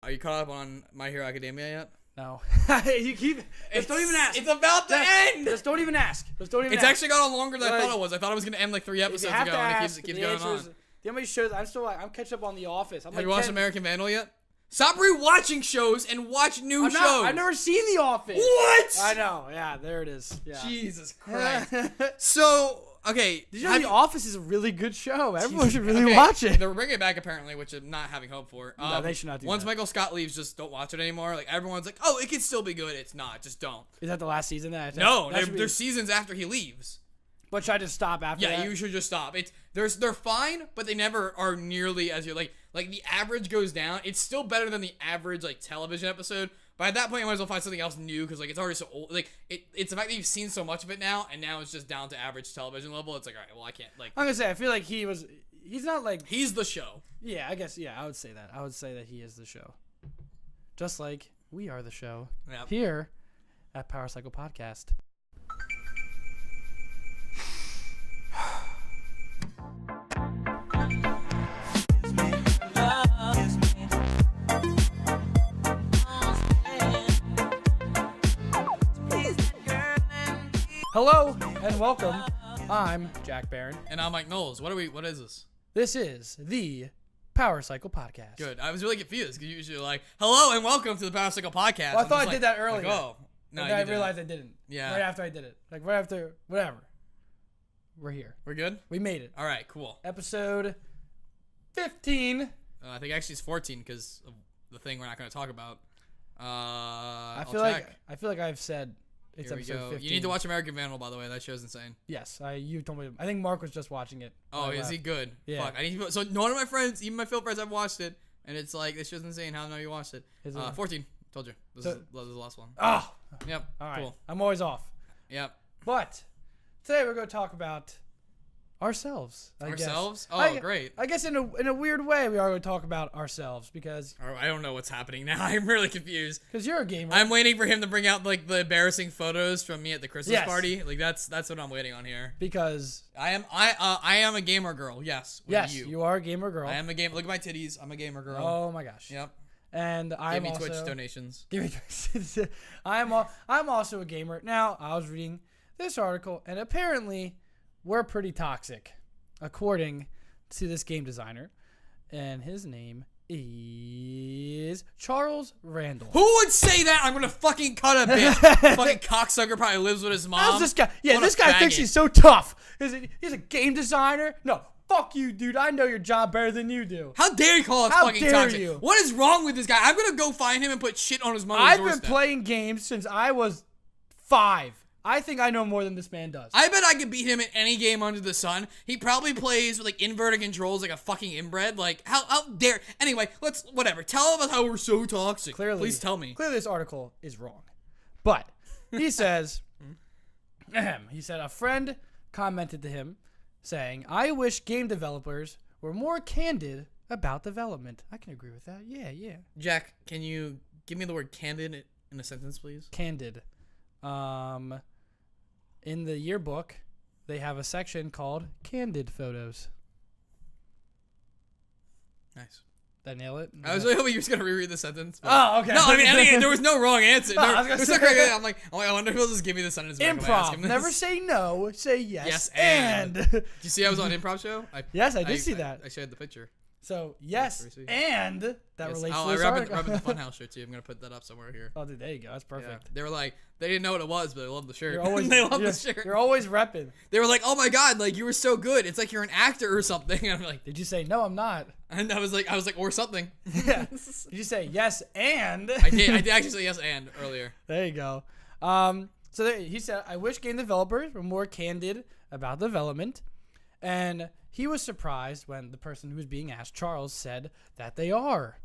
Are you caught up on My Hero Academia yet? No. You keep. Just don't even ask. It's about to end. Just don't even ask. It's actually gone on longer than I thought it was. I thought it was gonna end like 3 episodes ago, and it keeps going on. The only shows I'm catching up on The Office. Have you watched American Vandal yet? Stop rewatching shows and watch new shows. I've never seen The Office. What? I know. Yeah, there it is. Yeah. Jesus Christ. So, okay. Did you know The Office is a really good show? Everyone should really watch it. They're bringing it back apparently, which I'm not having hope for. No, they should not do once that. Michael Scott leaves, just don't watch it anymore. Like everyone's like, oh, it can still be good. It's not. Just don't. Is that the last season? No, there's seasons after he leaves. But should I just stop after that? Yeah, you should just stop. They're fine, but they never are nearly as you're like the average goes down. It's still better than the average like television episode. But at that point, you might as well find something else new because like it's already so old. Like it's the fact that you've seen so much of it now, and now it's just down to average television level. It's like, all right, well, I can't like. I'm gonna say I feel like he's not like. He's the show. Yeah, I guess. Yeah, I would say that. I would say that he is the show. Just like we are the show here at Power Cycle Podcast. Hello and welcome. I'm Jack Barron. And I'm Mike Knowles. What is this? This is the Power Cycle Podcast. Good. I was really confused because usually like, hello and welcome to the Power Cycle Podcast. Well, I thought I did that earlier. Like, oh. No, and then I realized I didn't. Yeah. Right after I did it. Like right after, whatever. We're here. We're good? We made it. All right, cool. Episode 15. I think actually it's 14 because of the thing we're not going to talk about. I feel like I've said it's Here episode 15. You need to watch American Vandal, by the way. That show's insane. Yes, you told me. I think Mark was just watching it. Oh, is he good? Yeah. Fuck. So none of my friends, even my film friends, have watched it, and it's like this show's insane. How do I know you watched it? 14. Told you. This is the last one. Oh. Yep. All right. Cool. I'm always off. Yep. But today we're going to talk about ourselves. I guess. Oh, great. I guess in a weird way we are going to talk about ourselves because I don't know what's happening now. I'm really confused. Because you're a gamer. I'm waiting for him to bring out like the embarrassing photos from me at the Christmas party. Like that's what I'm waiting on here. Because I am a gamer girl. Yes. Yes, you are a gamer girl. I am a gamer. Look at my titties. I'm a gamer girl. Oh my gosh. Yep. And I'm Give me also Twitch donations. Give me Twitch. I'm also a gamer. Now I was reading this article, and apparently we're pretty toxic, according to this game designer, and his name is Charles Randall. Who would say that? I'm gonna fucking cut a bit. Fucking cocksucker probably lives with his mom. How's this guy? Yeah, What this a guy faggot. thinks he's so tough. He's a game designer? No, fuck you, dude. I know your job better than you do. How dare you call us How fucking dare toxic? you? What is wrong with this guy? I'm gonna go find him and put shit on his mother's I've doorstep. been playing games since I was 5. I think I know more than this man does. I bet I could beat him at any game under the sun. He probably plays with like inverted controls like a fucking inbred. Like how dare? Anyway, whatever. Tell us how we're so toxic. Clearly, please tell me. Clearly, this article is wrong. But he says, he said a friend commented to him saying, "I wish game developers were more candid about development." I can agree with that. Yeah. Jack, can you give me the word candid in a sentence, please? Candid. In the yearbook, they have a section called Candid Photos. Nice. Did I nail it? I was really hoping you were just gonna reread the sentence. Oh, okay. No, I mean, there was no wrong answer. No, I was gonna say- great. I'm like, I wonder if he'll just give me the sentence. back when I ask Improv. him this. Never say no. Say yes. Yes, and. Did you see I was on an improv show? Yes, I did see that. I shared the picture. So yes, and that Yes. relates Oh, to I this rubbed article. the Funhouse shirt too. I'm gonna put that up somewhere here. Oh, dude, there you go. That's Yeah. perfect. They were like, they didn't know what it was, but they loved the shirt. You're always, they loved the shirt. You're always repping. They were like, oh my god, like you were so good. It's like you're an actor or something. And I'm like, Did you say no? I'm not. and I was like, or something. Yeah. Did you say yes and? I did actually say yes and earlier. There you go. He said, I wish game developers were more candid about development. And he was surprised when the person who was being asked, Charles, said that they are.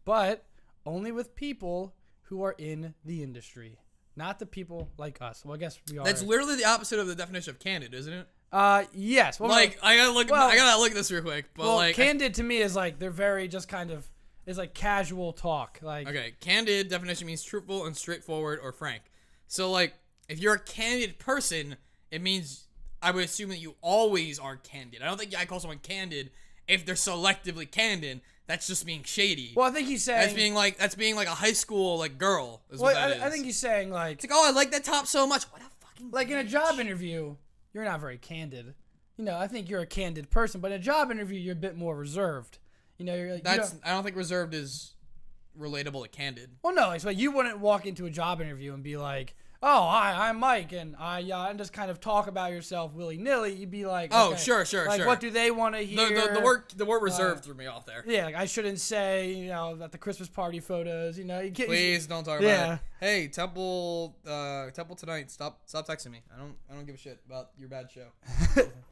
But only with people who are in the industry. Not the people like us. Well, I guess we are. That's literally the opposite of the definition of candid, isn't it? Yes. Well, Like I gotta look at this real quick. But like candid to me is like they're very just kind of is like casual talk. Like okay, candid definition means truthful and straightforward or frank. So like if you're a candid person, it means I would assume that you always are candid. I don't think I call someone candid if they're selectively candid, that's just being shady. Well, I think he's saying that's being like a high school like girl. Is well, what that is. I think he's saying It's like, oh, I like that top so much. What a fucking like in a job interview, you're not very candid. You know, I think you're a candid person, but in a job interview, you're a bit more reserved. You know, you're like I don't think reserved is relatable to candid. Well, no, it's like you wouldn't walk into a job interview and be like, "Oh, hi, I'm Mike," and and just kind of talk about yourself willy nilly. You'd be like, "Oh, okay, sure, like, what do they want to hear?" The word reserved threw me off there. Yeah, like I shouldn't say, you know, that the Christmas party photos. You know, please don't talk about it. Hey, Temple tonight. Stop texting me. I don't give a shit about your bad show.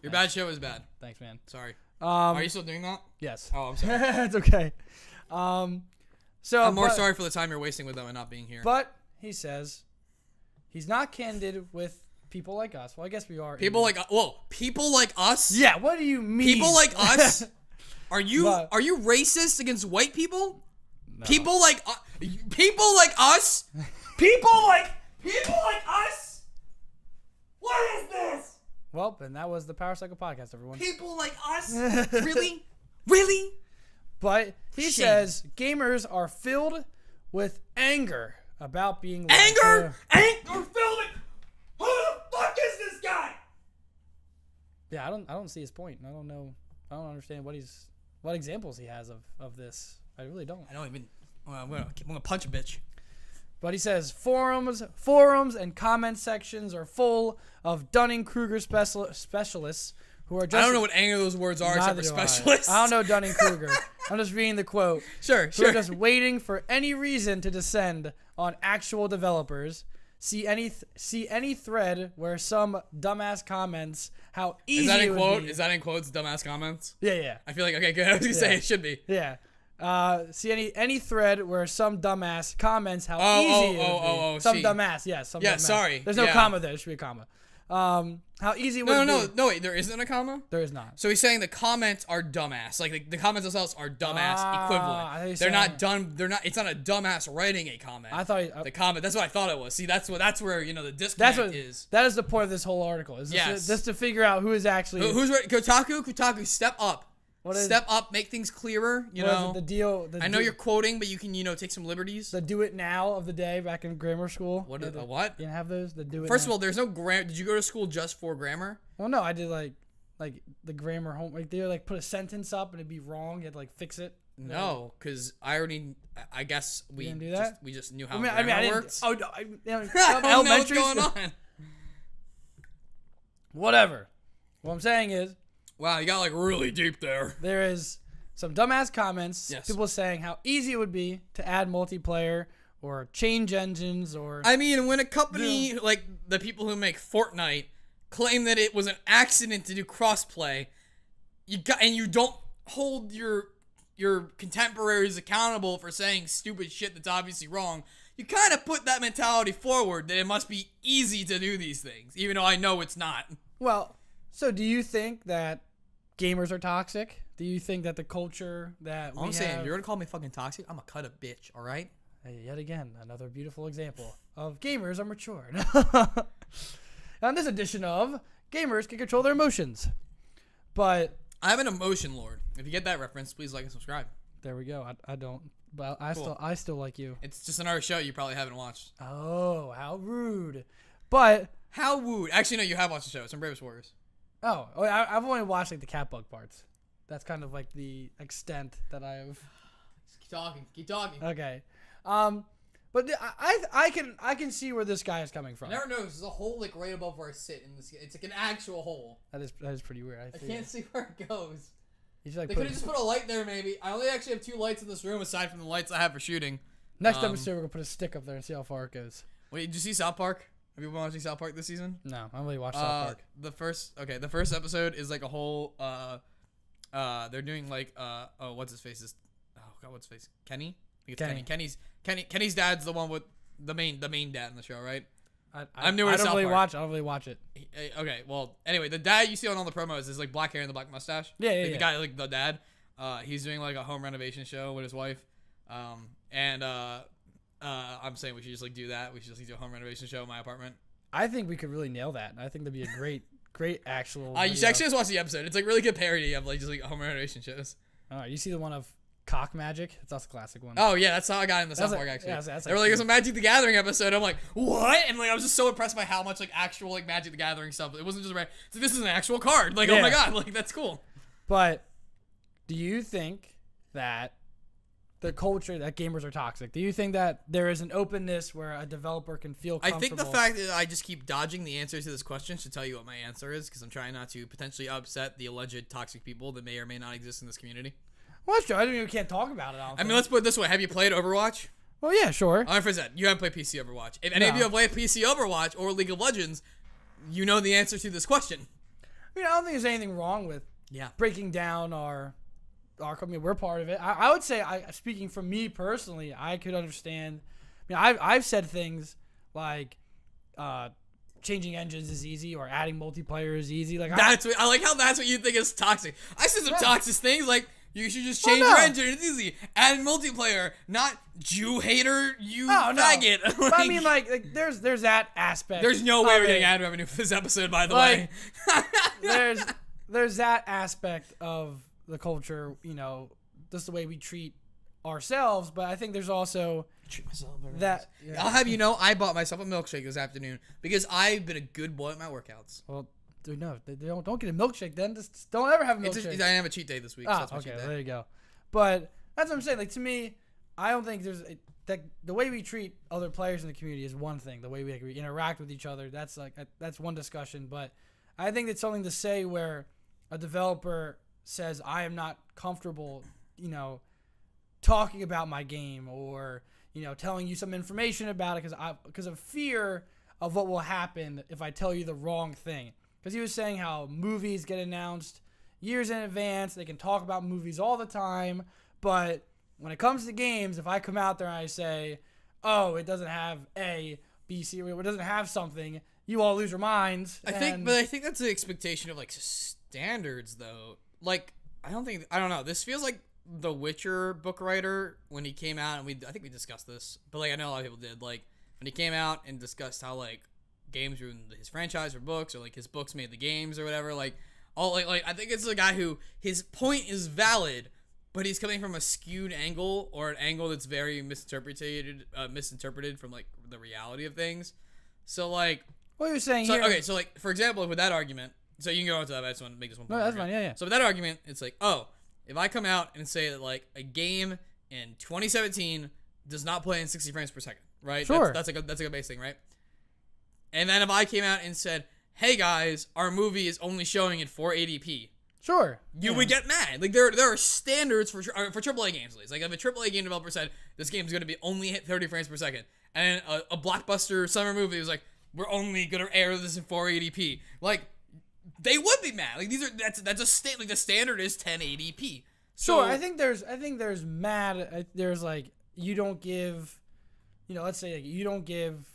Your bad show is bad. Thanks, man. Sorry. Are you still doing that? Yes. Oh, I'm sorry. It's okay. So I'm more sorry for the time you're wasting with them and not being here. But he says he's not candid with people like us. Well, I guess we are. People like us? Yeah. What do you mean? People like us? Are you racist against white people? No. People like us? People like us? What is this? Well, and that was the Power Cycle Podcast, everyone. People like us? Really? Really? But he says gamers are filled with anger about being anger filled with. Who the fuck is this guy? Yeah, I don't see his point. I don't know. I don't understand what examples he has of this. I really don't. I don't even. I'm gonna punch a bitch. But he says forums and comment sections are full of Dunning-Kruger specialists who are just. I don't know what any of those words are except for specialists. I don't know Dunning-Kruger. I'm just reading the quote. Sure. We're just waiting for any reason to descend on actual developers. See any thread where some dumbass comments how easy is that in it would quote? be. Is that in quotes? Dumbass comments? Yeah. I feel like okay, good. I was gonna say it should be. Yeah. See any thread where some dumbass comments how easy it would be. Some dumbass. Dumbass. Sorry. There's no comma there. There should be a comma. How easy it would be. No, wait, there isn't a comma? There is not. So he's saying the comments are dumbass. Like the comments themselves are dumbass equivalent. They're not done. They're not. It's not a dumbass writing a comment. I thought the comment. That's what I thought it was. See, that's where the disconnect is. That is the point of this whole article. Is just to figure out who is actually who's right. Kotaku, step up. Step up, make things clearer. You know the deal. I know you're quoting, but you can take some liberties. The do it now of the day back in grammar school. What? You didn't have those. The do it. First of all, there's no grammar. Did you go to school just for grammar? Well, no, I did like the grammar home. Like they would put a sentence up and it'd be wrong. You had to fix it. No, because I guess we didn't do that? We just knew how grammar works. Oh no, elementary school. What's going on? Whatever. What I'm saying is. Wow, you got really deep there. There is some dumbass comments. Yes. People saying how easy it would be to add multiplayer or change engines or. I mean, when a company like the people who make Fortnite claim that it was an accident to do crossplay, you don't hold your contemporaries accountable for saying stupid shit that's obviously wrong. You kind of put that mentality forward that it must be easy to do these things, even though I know it's not. Well, so do you think that gamers are toxic? Do you think that the culture that I'm saying, if you're gonna call me fucking toxic, I'm gonna cut a bitch, all right? Hey, yet again, another beautiful example of gamers are mature. On this edition of Gamers Can Control Their Emotions. But I'm an emotion lord. If you get that reference, please like and subscribe. There we go. I don't, but Cool. I still like you. It's just another show you probably haven't watched. Oh, how rude. But how rude. Actually, no, you have watched the show. It's from Bravest Warriors. I've only watched the cat bug parts. That's kind of the extent that I've. Keep talking. Okay, but I can see where this guy is coming from. I never noticed. There's a hole right above where I sit in this. It's an actual hole. That is pretty weird. I can't see where it goes. You should, they could have just put a light there, maybe. I only actually have 2 lights in this room aside from the lights I have for shooting. Next episode, we're gonna put a stick up there and see how far it goes. Wait, did you see South Park? Have you been watching South Park this season? No, I don't really watch South Park. The first episode is a whole they're doing what's his face is what's his face? Kenny? I think it's Kenny. Kenny's dad's the one with the main dad in the show, right? I'm newer to South Park. I don't really watch it. Okay, well, anyway, the dad you see on all the promos is black hair and the black mustache. Yeah. The guy, the dad. He's doing a home renovation show with his wife. I'm saying we should just do that. We should just do a home renovation show in my apartment. I think we could really nail that. I think that'd be a great great actual. You should actually just watch the episode. It's like really good parody of like just like home renovation shows. Oh, you see the one of Cock Magic? That's a classic one. Oh yeah, that's how I got in the South Park actually. They were like, "There's a Magic the Gathering episode." I'm like, "What?" And like I was just so impressed by how much like actual like Magic the Gathering stuff. It wasn't just right. So this is an actual card. Like, oh my god, like that's cool. But do you think that the culture that gamers are toxic? Do you think that there is an openness where a developer can feel comfortable? I think the fact that I just keep dodging the answer to this question should tell you what my answer is, because I'm trying not to potentially upset the alleged toxic people that may or may not exist in this community. Well, that's true. I mean, we can't talk about it. I mean, let's put it this way. Have you played Overwatch? Well, yeah, sure. I'll rephrase that. You haven't played PC Overwatch. If any of you have played PC Overwatch or League of Legends, you know the answer to this question. I mean, I don't think there's anything wrong with breaking down our company. We're part of it. I would say, speaking from me personally, I could understand. I mean, I've said things like changing engines is easy or adding multiplayer is easy. Like I like how that's what you think is toxic. I said some toxic things like you should just change your engine. It's easy. Add multiplayer, not Jew hater. You faggot. No. But I mean, like there's that aspect. There's no way we're getting ad revenue for this episode, by the way. there's that aspect of the culture, just the way we treat ourselves. But I think there's also that. Yeah. I'll have you know, I bought myself a milkshake this afternoon because I've been a good boy at my workouts. Well, dude, no, don't get a milkshake then. Just don't ever have a milkshake. I have a cheat day this week. So that's my cheat day. There you go. But that's what I'm saying. Like, to me, I don't think that the way we treat other players in the community is one thing. The way we interact with each other, that's one discussion. But I think it's something to say where a developer says, I am not comfortable, talking about my game or, telling you some information about it because of fear of what will happen if I tell you the wrong thing. Because he was saying how movies get announced years in advance. They can talk about movies all the time. But when it comes to games, if I come out there and I say, oh, it doesn't have A, B, C, or it doesn't have something, you all lose your minds. I think that's the expectation of like standards, though. Like, I don't know. This feels like the Witcher book writer when he came out, and I think we discussed this, but like I know a lot of people did. Like when he came out and discussed how like games ruined his franchise or books, or like his books made the games or whatever. Like all like I think it's a guy who his point is valid, but he's coming from a skewed angle or an angle that's very misinterpreted from like the reality of things. So like what you're saying here. Okay, so like for example, with that argument, so you can go into that. I just want to make this one point. No, that's fine. Yeah. So with that argument, it's like, oh, if I come out and say that like a game in 2017 does not play in 60 frames per second, right? Sure. That's like a base thing, right? And then if I came out and said, hey guys, our movie is only showing in 480p. Sure. You would get mad. Like there are standards for AAA games at least. Like if a AAA game developer said this game is going to be only hit 30 frames per second, and a blockbuster summer movie was like, we're only going to air this in 480p. Like they would be mad. Like that's a state. Like the standard is 1080p. So sure. I think there's there's like you don't give, let's say like you don't give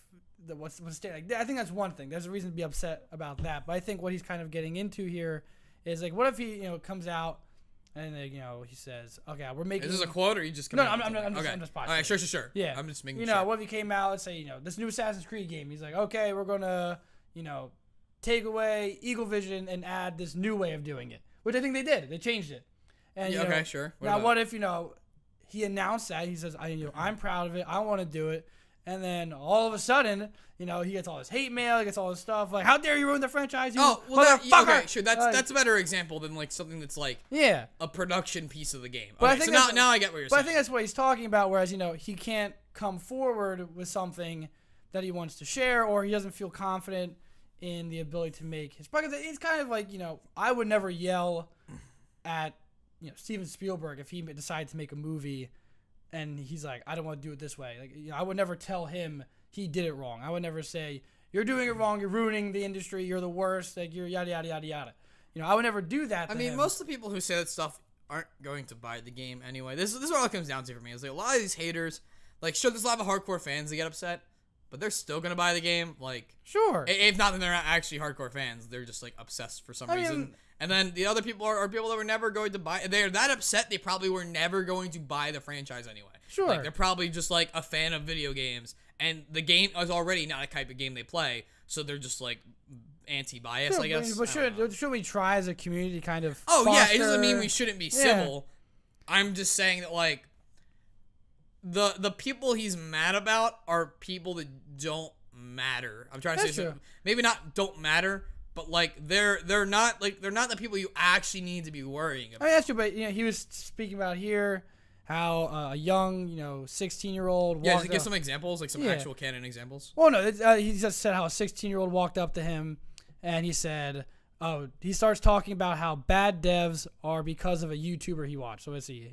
the what's the state. Like I think that's one thing. There's a reason to be upset about that. But I think what he's kind of getting into here is like, what if he comes out and he says, okay, we're making. Is this a quote or you just? No, I'm just all right, sure. Yeah, I'm just making. Sure. What if he came out? Let's say this new Assassin's Creed game. He's like, okay, we're gonna take away Eagle Vision and add this new way of doing it, which I think they did. They changed it. And okay, sure. What if he announced that he says, I'm proud of it. I want to do it. And then all of a sudden, he gets all this hate mail, he gets all this stuff like, how dare you ruin the franchise? Okay, sure. That's a better example than like something that's like a production piece of the game. But okay, I think so now I get what you're saying. But I think that's what he's talking about. Whereas he can't come forward with something that he wants to share, or he doesn't feel confident in the ability to make his product. It's kind of like I would never yell at Steven Spielberg if he decided to make a movie and he's like, I don't want to do it this way. Like, I would never tell him he did it wrong. I would never say, you're doing it wrong, you're ruining the industry, you're the worst, like you're yada yada yada yada. I would never do that to him. Most of the people who say that stuff aren't going to buy the game anyway. This is what it all comes down to for me. Is like a lot of these haters, like sure, there's a lot of hardcore fans that get upset, but they're still gonna buy the game. Like sure, if not, then they're not actually hardcore fans. They're just like obsessed for some reason. And then the other people are people that were never going to buy. They're that upset they probably were never going to buy the franchise anyway. Sure, like they're probably just like a fan of video games, and the game is already not a type of game they play. So they're just like anti-bias, Sure, I guess. but should we try as a community to kind of Yeah, it doesn't foster- mean we shouldn't be civil. I'm just saying that, like, the people he's mad about are people that don't matter. I'm trying to That's say true. something. Maybe not don't matter, but like they're not the people you actually need to be worrying about. I mean, that's true, but he was speaking about here how a young 16-year-old Yeah, walked just give up. some examples, like some actual canon examples. Well, no, he just said how a 16-year-old walked up to him and he said, he starts talking about how bad devs are because of a YouTuber he watched. So let's see.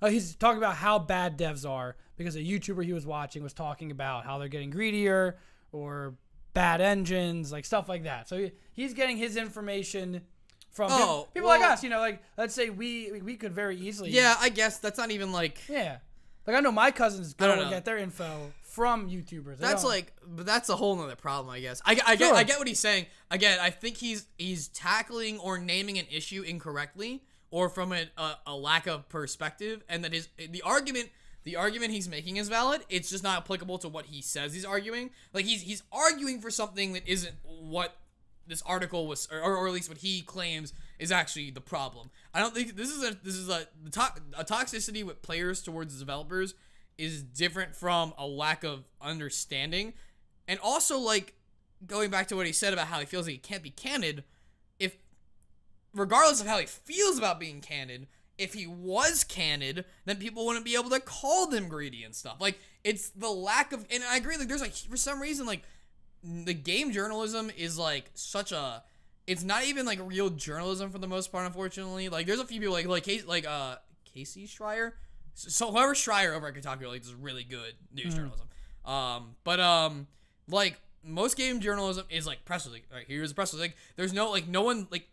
He's talking about how bad devs are because a YouTuber he was watching was talking about how they're getting greedier or bad engines, like stuff like that. So he's getting his information from people like us. Like let's say we could very easily. Yeah, I guess that's not even like. Yeah, like I know my cousins go and get their info from YouTubers. But that's a whole nother problem, I guess. I get what he's saying. Again, I think he's tackling or naming an issue incorrectly or from a lack of perspective, and that the argument he's making is valid. It's just not applicable to what he says he's arguing. Like he's arguing for something that isn't what this article was, or at least what he claims is actually the problem. I don't think this is a toxicity with players towards developers is different from a lack of understanding, and also like going back to what he said about how he feels like he can't be candid. If regardless of how he feels about being candid, if he was candid, then people wouldn't be able to call them greedy and stuff. Like it's the lack of, and I agree. Like there's like for some reason like the game journalism is like such a. It's not even like real journalism for the most part, unfortunately. Like there's a few people like Casey Schreier. So whoever Schreier over at Kotaku like does really good news journalism. Like most game journalism is like press release. All right, here's the press release. Like there's no like no one like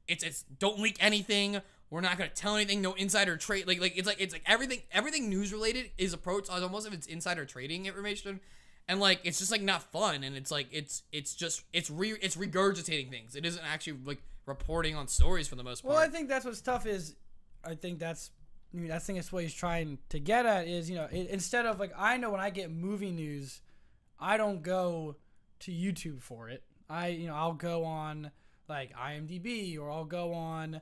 it's don't leak anything. We're not gonna tell anything. No insider trade. It's like everything news related is approached as almost if it's insider trading information. And like it's just like not fun, and it's like it's regurgitating things. It isn't actually like reporting on stories for the most part. Well, I think that's what's tough is, I think that's what he's trying to get at is instead of like I know when I get movie news, I don't go to YouTube for it. I'll go on like IMDb or I'll go on.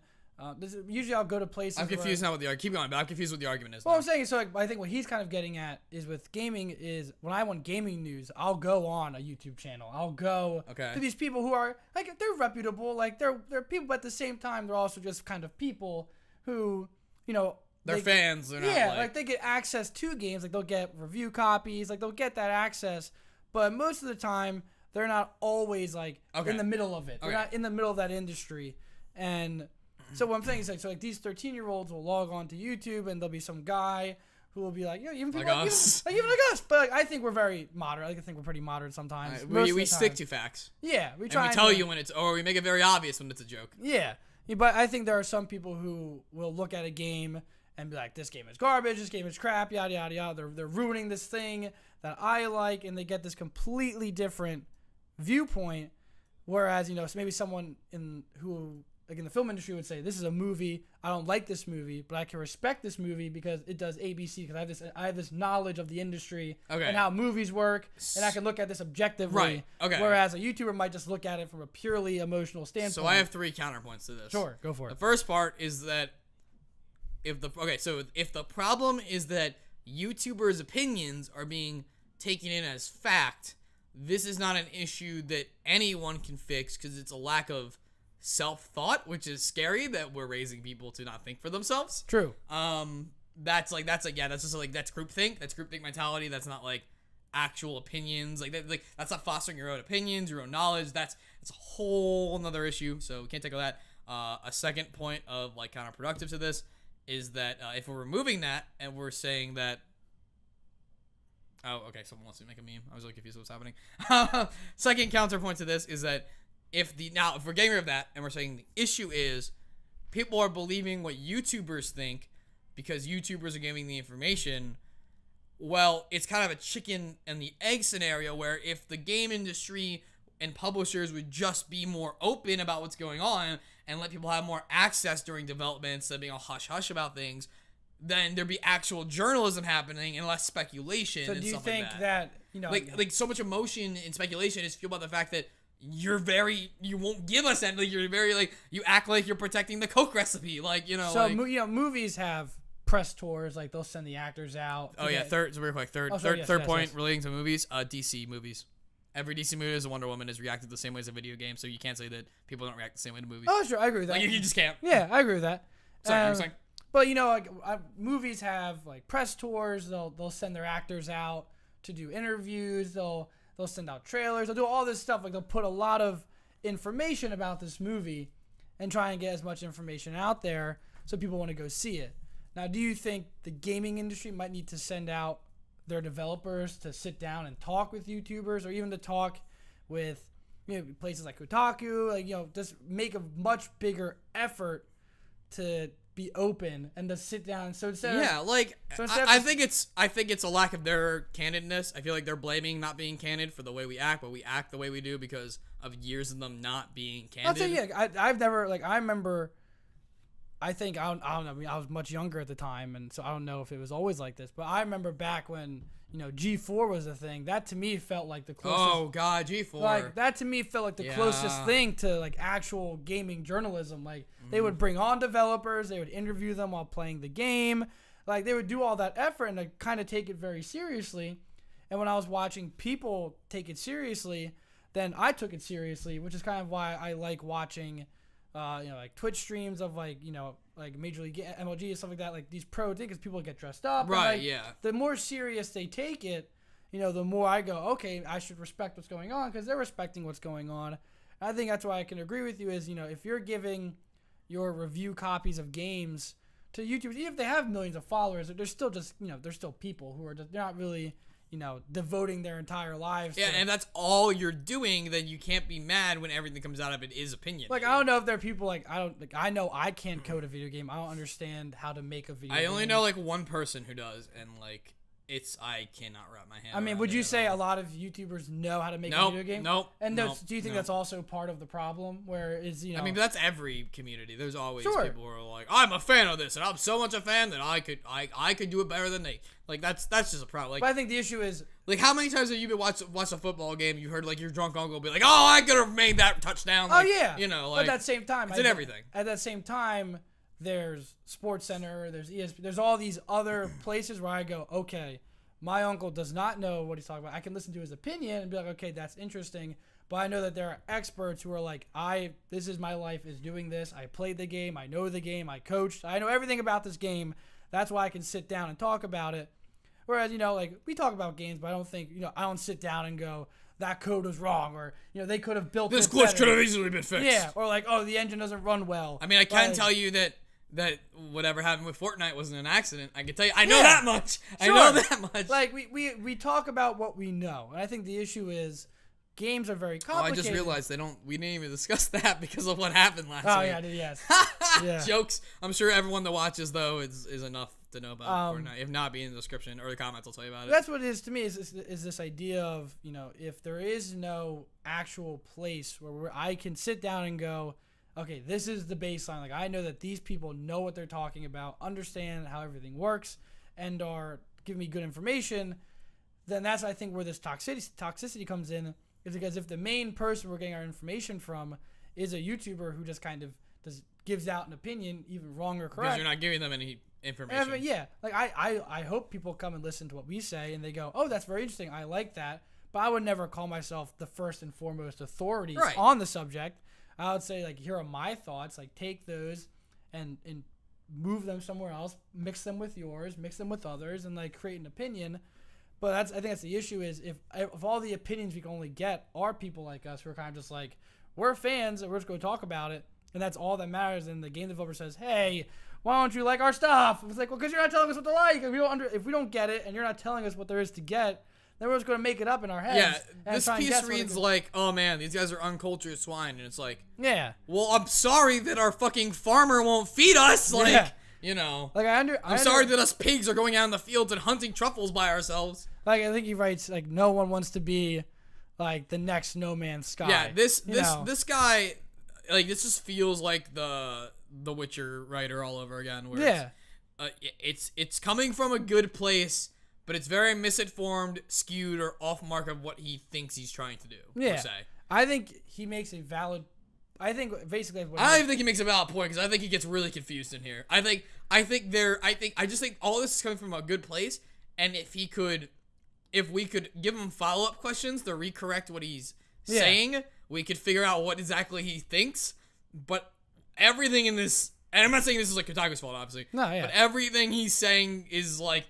Usually I'll go to places. I'm confused now with the argument. Keep going, but I'm confused with the argument is. Well, I'm saying so. Like, I think what he's kind of getting at is with gaming is when I want gaming news, I'll go on a YouTube channel. I'll go to these people who are like they're reputable. Like they're people, but at the same time they're also just kind of people who they're fans. They're not like they get access to games. Like they'll get review copies. Like they'll get that access. But most of the time they're not always like in the middle of it. They're not in the middle of that industry. And so what I'm saying is like these 13-year-olds will log on to YouTube and there'll be some guy who will be like, even people like us. Even like us. But like, I think we're very moderate. Like, I think we're pretty moderate sometimes. We stick to facts. Yeah, we try. And we tell you when it's, or we make it very obvious when it's a joke. Yeah, but I think there are some people who will look at a game and be like, this game is garbage, this game is crap, yada yada yada. They're ruining this thing that I like, and they get this completely different viewpoint. Whereas so maybe someone who like in the film industry would say, this is a movie, I don't like this movie, but I can respect this movie because it does ABC, because I have this knowledge of the industry and how movies work, and I can look at this objectively. Right. Okay. Whereas a YouTuber might just look at it from a purely emotional standpoint. So I have 3 counterpoints to this. Sure, go for it. The first part is that if the problem is that YouTubers' opinions are being taken in as fact, this is not an issue that anyone can fix because it's a lack of self-thought, which is scary that we're raising people to not think for themselves. True. That's groupthink. That's groupthink mentality. That's not like actual opinions. That's not fostering your own opinions, your own knowledge. That's a whole another issue. So we can't tackle that. A second point of like counterproductive to this is that if we're removing that and we're saying that. Oh, okay. Someone wants to make a meme. I was really confused with what's happening. Second counterpoint to this is that if we're getting rid of that and we're saying the issue is people are believing what YouTubers think because YouTubers are giving the information, well, it's kind of a chicken and the egg scenario where if the game industry and publishers would just be more open about what's going on and let people have more access during development instead of being all hush-hush about things, then there'd be actual journalism happening and less speculation. So and do you stuff think like that like so much emotion and speculation is fueled by the fact that you won't give us anything. You're very like, you act like you're protecting the Coke recipe, like, you know. So like, movies have press tours, like they'll send the actors out. Oh yeah, third point relating to movies. DC movies. Every DC movie as a Wonder Woman is reacted the same way as a video game, so you can't say that people don't react the same way to movies. Oh sure, I agree with that. Like, you just can't. Yeah, I agree with that. Sorry, you're saying. But like movies have like press tours. They'll send their actors out to do interviews. They'll send out trailers. They'll do all this stuff. Like they'll put a lot of information about this movie and try and get as much information out there so people want to go see it. Now, do you think the gaming industry might need to send out their developers to sit down and talk with YouTubers, or even to talk with places like Kotaku, like just make a much bigger effort to be open and to sit down? So instead I think it's a lack of their candidness. I feel like they're blaming not being candid for the way we act, but we act the way we do because of years of them not being candid. I'll say I've never I remember. I think I don't know. I mean, I was much younger at the time, and so I don't know if it was always like this. But I remember back when G4 was a thing. That to me felt like the closest. Oh God, G4. Like that to me felt like the closest thing to like actual gaming journalism. Like they would bring on developers, they would interview them while playing the game. Like they would do all that effort and like kind of take it very seriously. And when I was watching people take it seriously, then I took it seriously, which is kind of why I like watching. Like Twitch streams of like Major League MLG and stuff like that, like these pro things, because people get dressed up. Right, and, yeah. The more serious they take it, the more I go, okay, I should respect what's going on, because they're respecting what's going on. And I think that's why I can agree with you is, if you're giving your review copies of games to YouTube, even if they have millions of followers, they're still just, they're still people who are just, they're not really, devoting their entire lives to, and that's all you're doing, then you can't be mad when everything comes out of it is opinion. Like, I don't know if there are people I know I can't code a video game. I don't understand how to make a video game. I only know one person who does, and I cannot wrap my hand. I mean, would you say a lot of YouTubers know how to make a video game? Nope. And do you think that's also part of the problem? Where is I mean, that's every community. There's always people who are like, I'm a fan of this, and I'm so much a fan that I could do it better than they. Like that's just a problem. But I think the issue is how many times have you been watch a football game? You heard your drunk uncle be like, "Oh, I could have made that touchdown." Oh yeah. But at that same time, it's in everything. At that same time, there's SportsCenter, there's ESPN, there's all these other places where I go, okay. My uncle does not know what he's talking about. I can listen to his opinion and be like, okay, that's interesting. But I know that there are experts who are like, this is my life is doing this. I played the game. I know the game. I coached. I know everything about this game. That's why I can sit down and talk about it. Whereas, we talk about games, but I don't think, I don't sit down and go, that code was wrong, or, they could have built this glitch could have easily been fixed. Yeah, or the engine doesn't run well. I mean, I can tell you that whatever happened with Fortnite wasn't an accident. I can tell you, I know that much. Sure. I know that much. We talk about what we know, and I think the issue is games are very complicated. I just realized we didn't even discuss that because of what happened last week. Oh yeah, yes. Yeah. Jokes. I'm sure everyone that watches though is enough to know about Fortnite. If not, be in the description or the comments. I'll tell you about it. That's what it is to me. Is this idea of if there is no actual place where I can sit down and go, okay, this is the baseline. Like I know that these people know what they're talking about, understand how everything works, and are giving me good information. Then that's I think where this toxicity comes in. Is because if the main person we're getting our information from is a YouTuber who just kind of gives out an opinion, even wrong or correct. Because you're not giving them any information. Yeah. Like I hope people come and listen to what we say and they go, oh, that's very interesting. I like that. But I would never call myself the first and foremost authority on the subject. I would say here are my thoughts. Take those and move them somewhere else, mix them with yours, mix them with others, and create an opinion. But I think that's the issue is if all the opinions we can only get are people like us who are kind of just we're fans and we're just going to talk about it, and that's all that matters. And the game developer says, hey, why don't you like our stuff? It's well, because you're not telling us what to like. If we don't get it and you're not telling us what there is to get, then we're just going to make it up in our heads. Yeah, this piece reads oh man, these guys are uncultured swine, and it's yeah. Well, I'm sorry that our fucking farmer won't feed us. I'm sorry that us pigs are going out in the fields and hunting truffles by ourselves. I think he writes no one wants to be the next No Man's Sky. Yeah, this guy, this just feels like the Witcher writer all over again. Where it's coming from a good place, but it's very misinformed, skewed, or off mark of what he thinks he's trying to do. Yeah, per se. I think he makes a valid. I think basically. I don't even think he makes a valid point because I think he gets really confused in here. I just think all this is coming from a good place, and if we could give him follow-up questions to recorrect what he's saying, we could figure out what exactly he thinks. But everything in this, and I'm not saying this is like Kotaku's fault, obviously. No, yeah. But everything he's saying is like,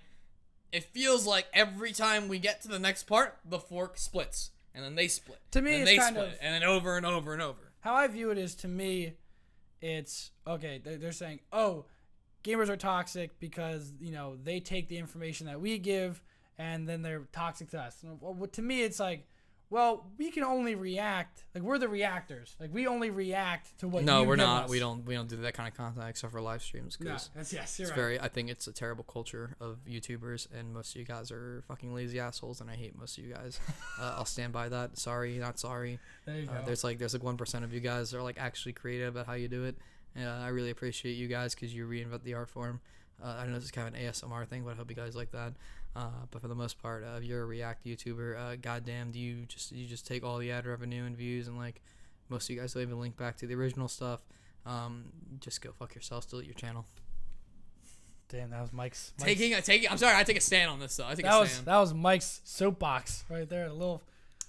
it feels like every time we get to the next part, the fork splits, and then they split. To me, and it's they kind split, of and then over and over and over. How I view it is, to me, it's okay. They're saying, oh, gamers are toxic because they take the information that we give and then they're toxic to us. Well, to me, it's like, well, we can only react. Like, we're the reactors. Like, we only react to what. No, you we're give not. us. We don't do that kind of content except for live streams. No, Cause yes, you're it's right. very. I think it's a terrible culture of YouTubers, and most of you guys are fucking lazy assholes, and I hate most of you guys. I'll stand by that. Sorry, not sorry. There you go. There's like 1% of you guys that are like actually creative about how you do it. I really appreciate you guys because you reinvent the art form. I know this is kind of an ASMR thing, but I hope you guys like that. But for the most part, if you're a React YouTuber, goddamn, do you just take all the ad revenue and views, and like most of you guys leave a link back to the original stuff. Just go fuck yourselves, delete your channel. Damn, that was Mike's. I'm sorry, I take a stand on this though. That was Mike's soapbox right there. A little.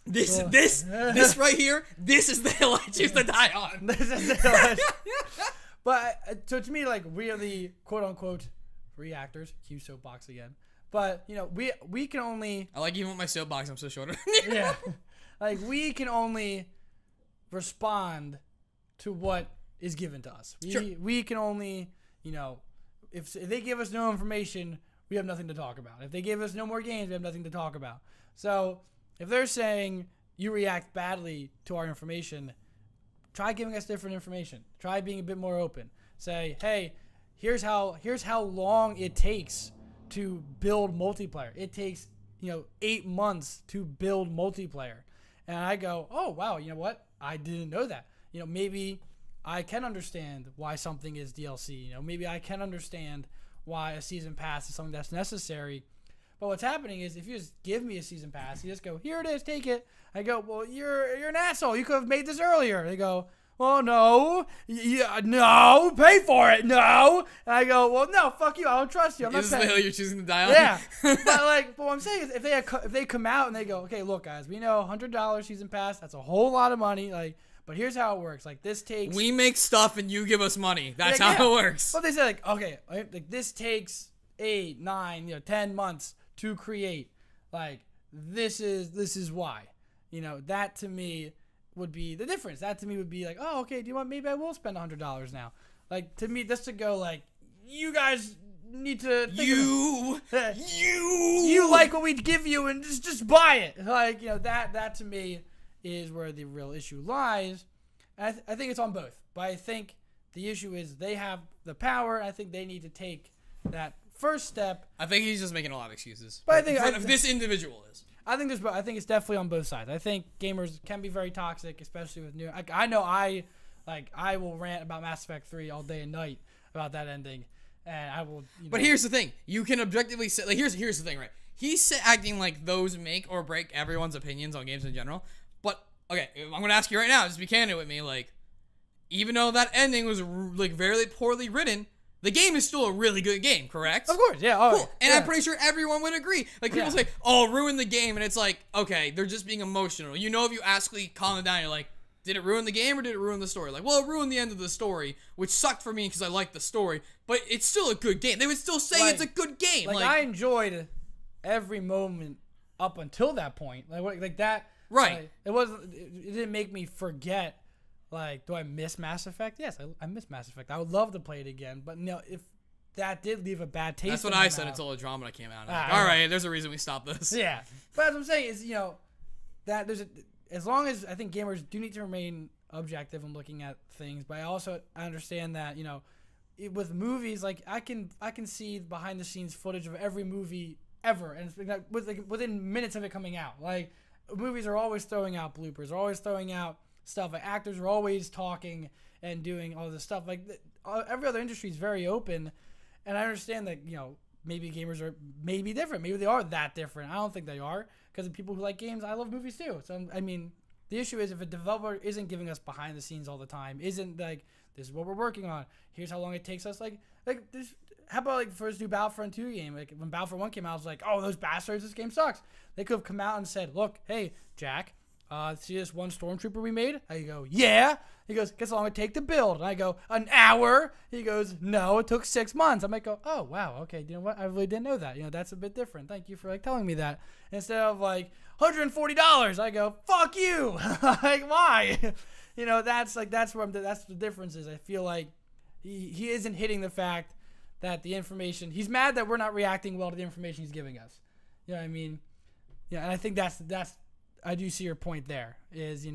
This right here. This is the hill I choose to die on. This is the hill. But so to me, like, we are the quote unquote reactors. Cue soapbox again. But we can only. I like even with my soapbox. I'm so short. Yeah, like we can only respond to what is given to us. We can only if they give us no information, we have nothing to talk about. If they give us no more games, we have nothing to talk about. So if they're saying you react badly to our information, try giving us different information. Try being a bit more open. Say, hey, here's how long it takes to build multiplayer. It takes 8 months to build multiplayer. And I go, oh wow, you know what? I didn't know that. Maybe I can understand why something is DLC. Maybe I can understand why a season pass is something that's necessary. But what's happening is if you just give me a season pass, you just go, here it is, take it. I go, well, you're an asshole. You could have made this earlier. They go, well, no, no, pay for it, no. And I go, well, no, fuck you. I don't trust you. I'm not paying. Is this the hill you're choosing to die on? Yeah, but what I'm saying is if they come out and they go, okay, look, guys, we know $100 season pass. That's a whole lot of money. Like, but here's how it works. Like, this takes. We make stuff and you give us money. That's how it works. But they say like, okay, like this takes 8, 9, 10 months to create. Like, this is why. That to me would be the difference. That to me would be like, oh, okay, do you want, maybe I will spend $100 now. Like, to me, just to go like, you guys need to you like what we give you and just buy it. Like, that to me is where the real issue lies. And I think it's on both. But I think the issue is they have the power. And I think they need to take that first step. I think he's just making a lot of excuses. But I think if this individual is. I think it's definitely on both sides. I think gamers can be very toxic, especially with new. I know I will rant about Mass Effect 3 all day and night about that ending, and I will. But here's the thing: you can objectively say, like, here's the thing, right? He's acting like those make or break everyone's opinions on games in general. But okay, I'm gonna ask you right now, just be candid with me, like, even though that ending was like very poorly written. The game is still a really good game, correct? Of course, yeah. Cool. And I'm pretty sure everyone would agree. Like, people say, oh, ruin the game. And it's like, okay, they're just being emotional. If you actually calm it down, you're like, did it ruin the game or did it ruin the story? Like, well, it ruined the end of the story, which sucked for me because I liked the story. But it's still a good game. They would still say it's a good game. Like, I enjoyed every moment up until that point. Like that. Right. It didn't make me forget. Like, do I miss Mass Effect? Yes, I miss Mass Effect. I would love to play it again. But if that did leave a bad taste. That's what I said until Andromeda came out. All right, there's a reason we stopped this. Yeah, but as I'm saying is, that as long as I think gamers do need to remain objective when looking at things, but I understand that with movies, like I can see behind the scenes footage of every movie ever, and within minutes of it coming out, like movies are always throwing out bloopers, are always throwing out stuff. Like, actors are always talking and doing all this stuff. Like, every other industry is very open, And I understand that, maybe gamers are maybe different. Maybe they are that different. I don't think they are, because the people who like games, I love movies too. So, I mean, the issue is if a developer isn't giving us behind the scenes all the time, isn't like, this is what we're working on, here's how long it takes us, like this. How about like the first new Battlefront 2 game? Like when Battlefront 1 came out, I was like, oh, those bastards, this game sucks. They could have come out and said, look, hey, Jack, see this one stormtrooper we made? I go, yeah. He goes, guess how long it take to build? And I go, an hour. He goes, no, it took 6 months. I might go, oh, wow, okay, you know what? I really didn't know that. That's a bit different. Thank you for like telling me that. Instead of like $140, I go, fuck you. Like, why? That's where that's the difference is. I feel like he isn't hitting the fact that the information, he's mad that we're not reacting well to the information he's giving us. You know what I mean? Yeah, and I think that's I do see your point there is,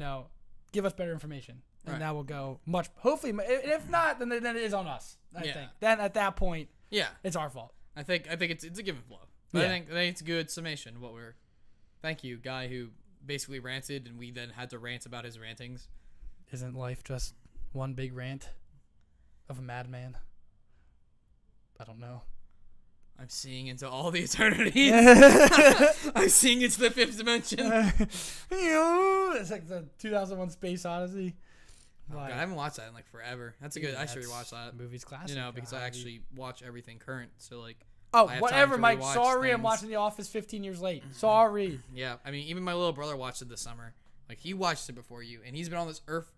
give us better information. And that will go much, hopefully, if not, then it is on us, I think. Then at that point, it's our fault. I think it's a give and flow. But I think it's a good summation of what thank you, guy who basically ranted and we then had to rant about his rantings. Isn't life just one big rant of a madman? I don't know. I'm seeing into all the eternity. I'm seeing into the fifth dimension. It's like the 2001 Space Odyssey. Oh, God, I haven't watched that in like forever. That's a good. I should rewatch that. Movie's classic. Because I actually watch everything current. So like. Oh, whatever, Mike. Sorry, I'm watching The Office 15 years late. Sorry. Yeah, I mean, even my little brother watched it this summer. Like he watched it before you, and he's been on this earth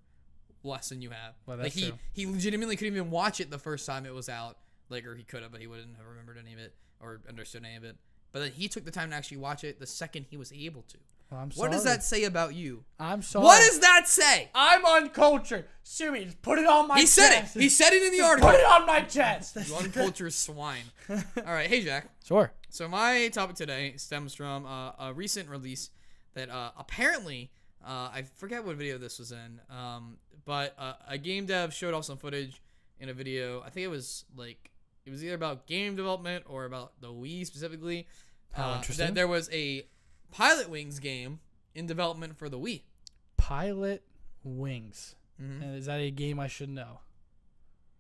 less than you have. Well, that's like true. He legitimately couldn't even watch it the first time it was out. Like, or he could have, but he wouldn't have remembered any of it or understood any of it. But then he took the time to actually watch it the second he was able to. Well, I'm sorry. What does that say about you? I'm sorry. What does that say? I'm uncultured. Sue me. Just put it on my chest. He said it. He said it in the article. Put it on my chest. You uncultured swine. All right. Hey, Jack. Sure. So my topic today stems from a recent release that apparently, I forget what video this was in, but a game dev showed off some footage in a video. I think it was either about game development or about the Wii specifically. How interesting. That there was a Pilot Wings game in development for the Wii. Pilot Wings. Mm-hmm. And is that a game I should know?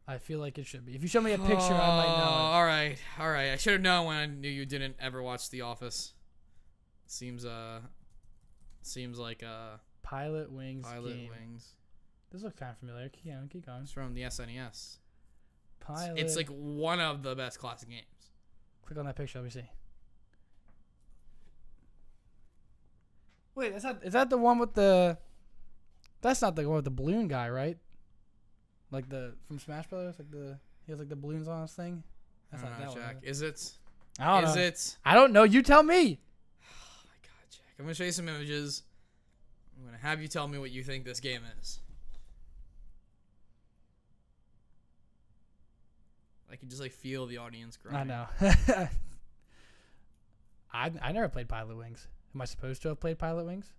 I feel like it should be. If you show me a picture, I might know it. All right. I should have known when I knew you didn't ever watch The Office. Seems like Pilot Wings Pilot game. Wings. This looks kind of familiar. Keep going. It's from the SNES. Pilot. It's like one of the best classic games. Click on that picture. Let me see. Wait, is that the one with the? That's not the one with the balloon guy, right? Like from Smash Brothers, he has like the balloons on his thing. That's not that Jack. one. Is it? I don't know. Is it? I don't know. You tell me. Oh my God, Jack! I'm gonna show you some images. I'm gonna have you tell me what you think this game is. I can just feel the audience growing. I know. I never played Pilot Wings. Am I supposed to have played Pilot Wings?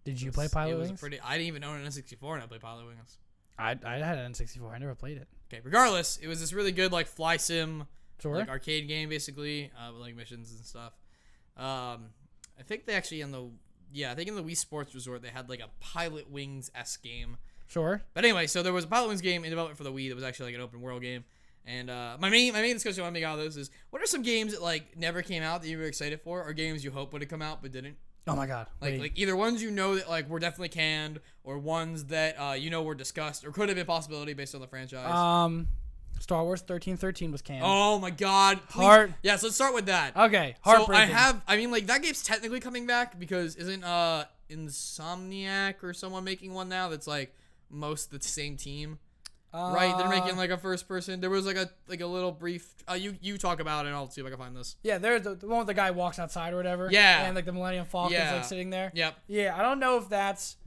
Did you play Pilot Wings? I didn't even own an N64 and I played Pilot Wings. I had an N64. I never played it. Okay, regardless, it was this really good fly sim, Sure. arcade game basically, with missions and stuff. I think they actually in the Wii Sports Resort they had a Pilot Wings-esque game. Sure. But anyway, so there was a Pilot Wings game in development for the Wii that was actually an open world game. And my main discussion I want to make out of this is, what are some games that never came out that you were excited for, or games you hope would have come out but didn't? Oh my God! Either ones that were definitely canned, or ones that were discussed or could have been a possibility based on the franchise. Star Wars 1313 was canned. Oh my God! Yeah, so let's start with that. Okay, heartbreaking. So that game's technically coming back because isn't Insomniac or someone making one now that's most the same team? Right, they're making a first person. There was a little brief. You talk about it, and I'll see if I can find this. Yeah, there's the one with the guy walks outside or whatever. Yeah, and the Millennium Falcon's sitting there. Yep. Yeah, I don't know if that's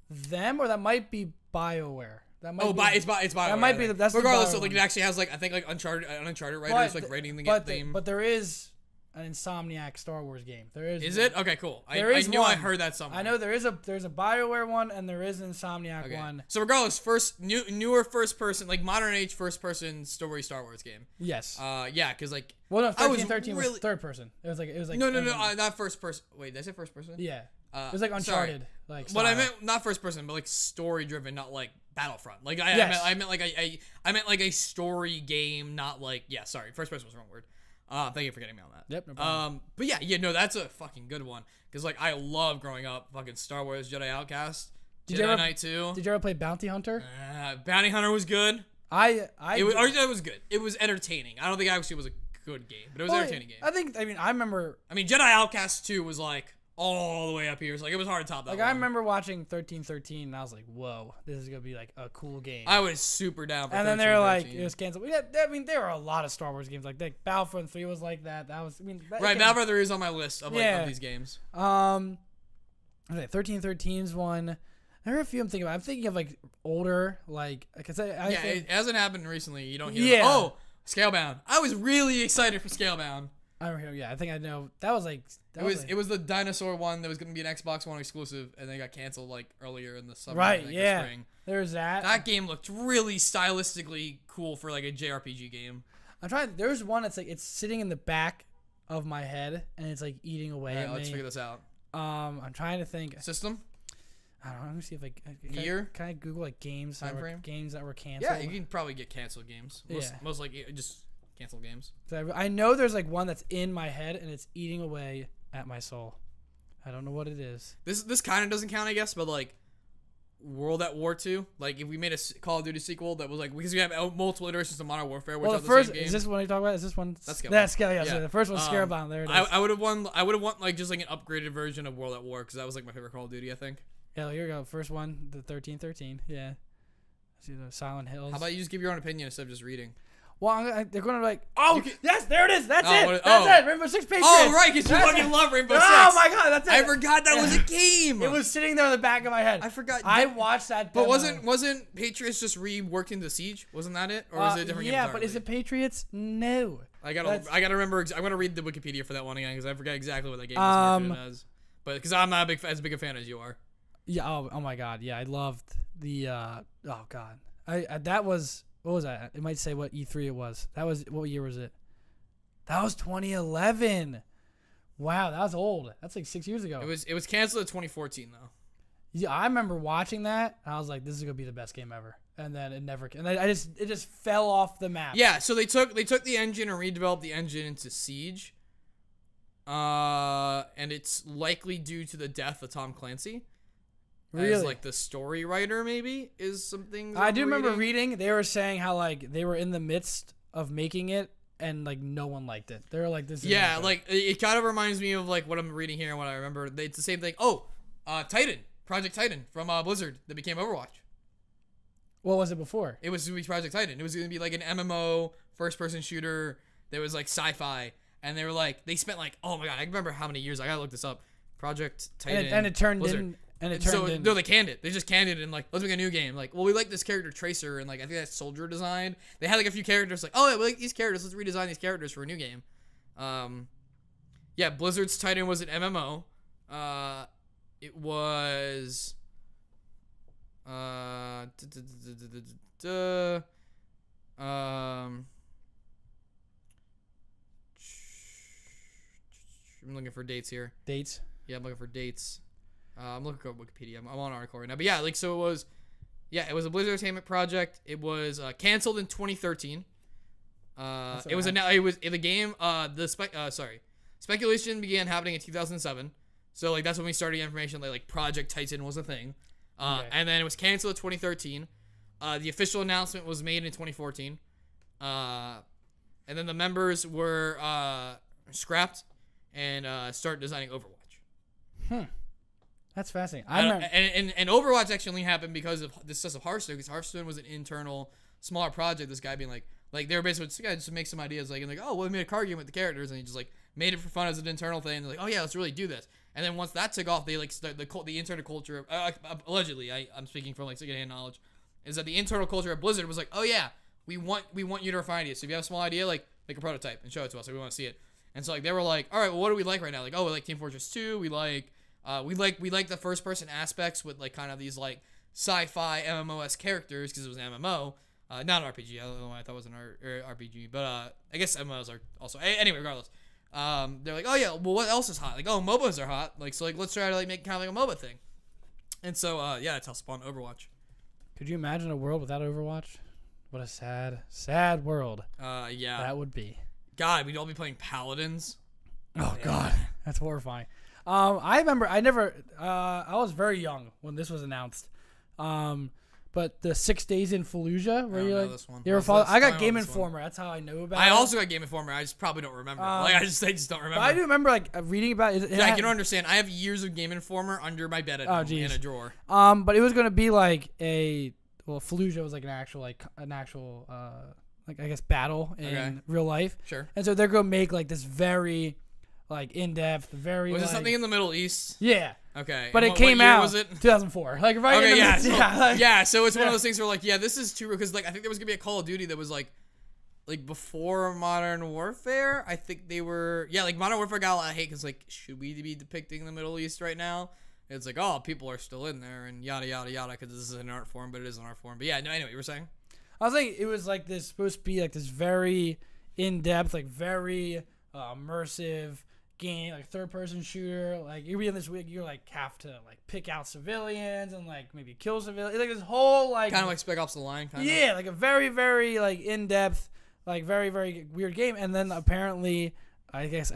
them or that might be BioWare. That might it's BioWare. That might be that's regardless. The so it actually has I think Uncharted writers writing the game. But there is an Insomniac Star Wars game. There is. Is it? Okay, cool. I knew one. I heard that somewhere. I know there's a BioWare one and there is an Insomniac one. So regardless, newer first person, modern age first person story Star Wars game. Yes. Yeah, because well, no, 13 was third person. It was no, not first person. Wait, did I say first person? Yeah. It was Uncharted. What I meant, not first person, but story driven, not Battlefront. Like Yes. I meant like a story game, not like first person was the wrong word. Thank you for getting me on that. Yep, no problem. But yeah, no, that's a fucking good one because like I love growing up fucking Star Wars Jedi Outcast, Jedi Knight 2. Did you ever play Bounty Hunter? Bounty Hunter was good. It was good. It was entertaining. I don't think actually it was a good game, but it was an entertaining game. I remember. Jedi Outcast 2 was like all the way up here. So like it was hard to top that. Like one. I remember watching 1313, and I was like, "Whoa, this is gonna be like a cool game." I was super down for. And then they were like, it was canceled. There were a lot of Star Wars games like that. Battlefront 3 was like that. Right, Battlefront 3 is on my list of of these games. 1313's one. There are a few I'm thinking about. I'm thinking of like older, like I say. It hasn't happened recently. You don't hear. Yeah. Scalebound. I was really excited for Scalebound. I think I know. That was like. It was the dinosaur one that was going to be an Xbox One exclusive, and then got canceled like earlier in the summer. Right. Or spring. There's that. That game looked really stylistically cool for like a JRPG game. I'm trying. There's one that's like it's sitting in the back of my head, and it's like eating away at me. Let's figure this out. I'm trying to think. System. I don't know. Let me see if Year. Can I Google like games time frame? Games that were canceled? Yeah, you can probably get canceled games. Most like just canceled games. So I know there's like one that's in my head and it's eating away at my soul. I don't know what it is. This kind of doesn't count, I guess, but like World at War 2, like if we made a Call of Duty sequel that was like because we have multiple iterations of Modern Warfare. Which well, the first is this one you're talking about? Is this one? That's Scalebound. Yeah. So the first one's Scalebound. There it is. I would have won like just like an upgraded version of World at War because that was like my favorite Call of Duty. I think. Yeah, here we go. First one, the 1313. Yeah. See the Silent Hills. How about you just give your own opinion instead of just reading? Well, they're going to be like, yes, there it is. That's it. That's it. Rainbow Six Patriots. Oh, right, because you fucking love Rainbow Six. Oh, my God, that's it. I forgot that was a game. It was sitting there in the back of my head. I forgot. I watched that demo. But wasn't Patriots just reworked into Siege? Wasn't that it? Or was it a different game? Yeah, but is it Patriots? No. I gotta remember. I'm gonna read the Wikipedia for that one again because I forgot exactly what that game was marketed as. But because I'm not as big a fan as you are. Yeah. Oh my God. Yeah, I loved the. Oh God. That was. What was that? It might say what E3 it was. That was what year was it? That was 2011. Wow, that was old. That's like 6 years ago. It was canceled in 2014 though. Yeah, I remember watching that. And I was like, this is gonna be the best game ever. And then it never. And it just fell off the map. Yeah. So they took the engine and redeveloped the engine into Siege. And it's likely due to the death of Tom Clancy. Really? As like the story writer, maybe is something. I do remember reading. They were saying how like they were in the midst of making it, and like no one liked it. They were like, "This." Yeah, like it kind of reminds me of like what I'm reading here and what I remember. It's the same thing. Oh, Project Titan from Blizzard that became Overwatch. What was it before? It was going to be Project Titan. It was going to be like an MMO first-person shooter that was like sci-fi, and they were like they spent like oh my God, I remember how many years. I gotta look this up. Project Titan. And it turned Blizzard. in. And it turned in. No, they canned it. They just canned it and like, let's make a new game. Like, well, we like this character Tracer and like, I think that's Soldier design. They had like a few characters like, oh, yeah, we like these characters. Let's redesign these characters for a new game. Yeah, Blizzard's Titan was an MMO. It was. I'm looking for dates here. Dates? Yeah, I'm looking for dates. I'm looking at Wikipedia. I'm on an article right now. But yeah, like so it was a Blizzard Entertainment project. It was canceled in 2013. Speculation began happening in 2007. So like that's when we started information like Project Titan was a thing. Okay. And then it was canceled in 2013. The official announcement was made in 2014. And then the members were scrapped and started designing Overwatch. That's fascinating. And Overwatch actually only happened because of the success of Hearthstone, because Hearthstone was an internal, smaller project. This guy being like they were basically just to make some ideas, like, and like, oh, well, we made a card game with the characters, and he just like made it for fun as an internal thing. And they're like, oh yeah, let's really do this. And then once that took off, they like the internal culture. Allegedly, I'm speaking from like secondhand knowledge, is that the internal culture of Blizzard was like, oh yeah, we want you to refine ideas. So if you have a small idea, like make a prototype and show it to us. Like, we want to see it. And so like they were like, all right, well, what do we like right now? Like, oh, we like Team Fortress 2. We like the first person aspects with like kind of these like sci-fi MMOs characters because it was an MMO, not an RPG. I don't know why I thought it was an RPG, but I guess MMOs are also. Anyway, regardless, they're like, oh yeah, well, what else is hot? Like, oh, MOBAs are hot. Like, so like let's try to like make kind of like a MOBA thing. And so yeah, that's how spawned Overwatch. Could you imagine a world without Overwatch? What a sad, sad world Yeah. that would be. God, we'd all be playing Paladins. Oh God, that's horrifying. I remember I was very young when this was announced. But the 6 Days in Fallujah, where you like, this one. you ever follow? I got Game Informer. That's how I know about it. I also got Game Informer. I just probably don't remember. I just don't remember. But I do remember like reading about it. Yeah, you don't understand. I have years of Game Informer under my bed at home in a drawer. But it was gonna be like Fallujah was like an actual like I guess battle in real life. Sure. And so they're gonna make like this very like in depth, very. Was it something in the Middle East? Yeah. Okay. But and it came out. Was it? 2004. Like right. Okay. In the, Yeah. So it's one of those things where like, yeah, this is too real because like I think there was gonna be a Call of Duty that was like before Modern Warfare. I think they were like Modern Warfare got a lot of hate because like should we be depicting the Middle East right now? It's like, oh, people are still in there and yada yada yada because this is an art form, but it is an art form. But yeah, no, anyway, you were saying. I was thinking it was like this supposed to be like this very in depth, like very immersive game, like third person shooter. Like you're in this week, you like have to like pick out civilians and like maybe kill civilians. Like this whole like kind of like Spec Ops: The Line. Yeah, like a very very like in depth, like very very weird game. And then apparently, I guess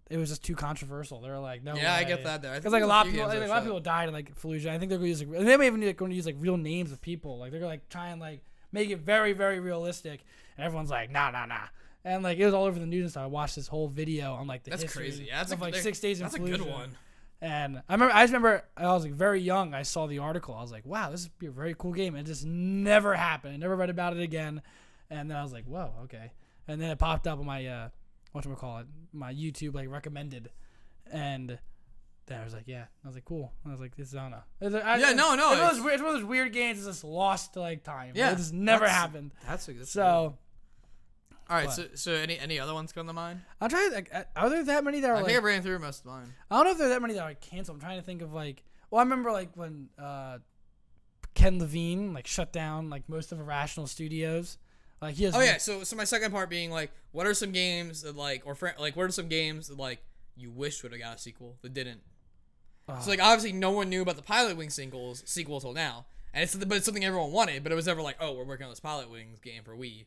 it was just too controversial. They were like, no. Yeah, way. I get that there. Because like a lot of people died in like Fallujah. I think they're going to use and they may even going to use like real names of people. Like they're going to like try and like make it very very realistic. And everyone's like, nah. And like it was all over the news and stuff. I watched this whole video on like the history crazy. Yeah, that's of like 6 days in Fallujah. That's a good one. And I just remember I was like very young. I saw the article. I was like, wow, this would be a very cool game. And it just never happened. I never read about it again. And then I was like, whoa, okay. And then it popped up on my my YouTube like recommended, and then I was like, yeah. I was like, cool. I was like, this is Zona. No. It's one of those weird games that's just lost to like time. Yeah, it just never happened. That's so. All right, so any other ones come to mind? I'm trying. Like, are there that many that are? I think I ran through most of mine. I don't know if there are that many that are like canceled. I'm trying to think of like. Well, I remember like when Ken Levine like shut down like most of Irrational Studios. Like he has. Oh yeah, so my second part being like, what are some games that what are some games that like you wish would have got a sequel that didn't? So like obviously no one knew about the Pilot Wings sequel till now, and it's something everyone wanted, but it was never like, oh, we're working on this Pilot Wings game for Wii.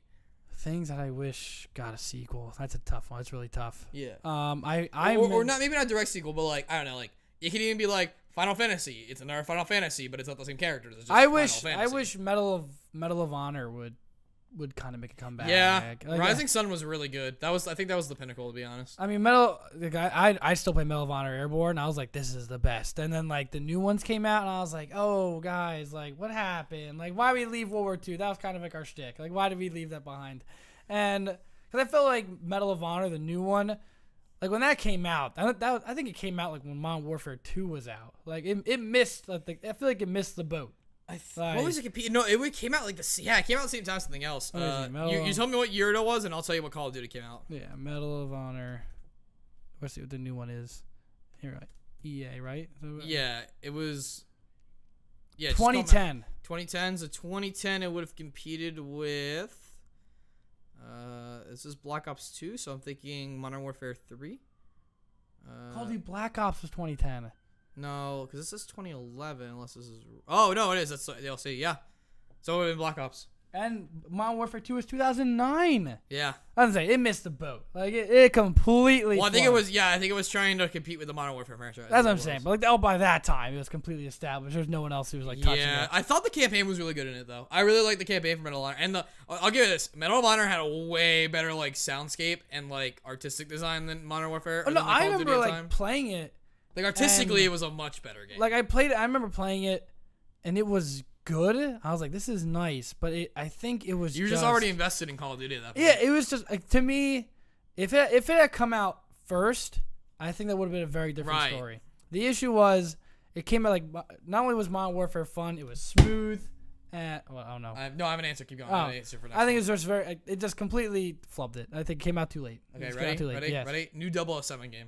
Things that I wish got a sequel. That's a tough one. It's really tough. Yeah. Or not maybe not direct sequel, but like I don't know, like it could even be like Final Fantasy. It's another Final Fantasy, but it's not the same characters. It's just I wish Medal of Honor would kind of make a comeback. Yeah, like, Rising Sun was really good. I think that was the pinnacle, to be honest. I mean, I still play Medal of Honor Airborne. And I was like, this is the best. And then like the new ones came out, and I was like, oh guys, like what happened? Like why did we leave World War II? That was kind of like our shtick. Like why did we leave that behind? And because I felt like Medal of Honor, the new one, like when that came out, I think it came out like when Modern Warfare 2 was out. Like it missed. Like I feel like it missed the boat. What was it competing? No, it came out like it came out at the same time as something else. You tell me what year it was, and I'll tell you what Call of Duty came out. Yeah, Medal of Honor. Let's see what the new one is. Here, right? EA, right? So, yeah, it was. Yeah, 2010. 2010. So 2010, it would have competed with. This is Black Ops 2, so I'm thinking Modern Warfare 3. Call of Duty Black Ops was 2010. No, because this is 2011, unless this is... Oh, no, it is. That's DLC, yeah. So it would have been Black Ops. And Modern Warfare 2 was 2009. Yeah. I was gonna say, it missed the boat. Like, it completely... Well, I think it was trying to compete with the Modern Warfare franchise. That's what I'm saying. But, like, by that time, it was completely established. There's no one else who was, like, touching it. Yeah, I thought the campaign was really good in it, though. I really liked the campaign for Medal of Honor. And I'll give you this. Medal of Honor had a way better, like, soundscape and, like, artistic design than Modern Warfare. Oh, no, I remember, like, playing it. Like, artistically, it was a much better game. Like, I remember playing it, and it was good. I was like, this is nice. But I think it was You were just already invested in Call of Duty at that point. Yeah, it was just, like, to me, if it had come out first, I think that would have been a very different story. The issue was, it came out, like, not only was Modern Warfare fun, it was smooth, and, well, I don't know. I have an answer. Keep going. I have an answer for I think it's just it just completely flubbed it. I think it came out too late. Okay, ready? New 007 game.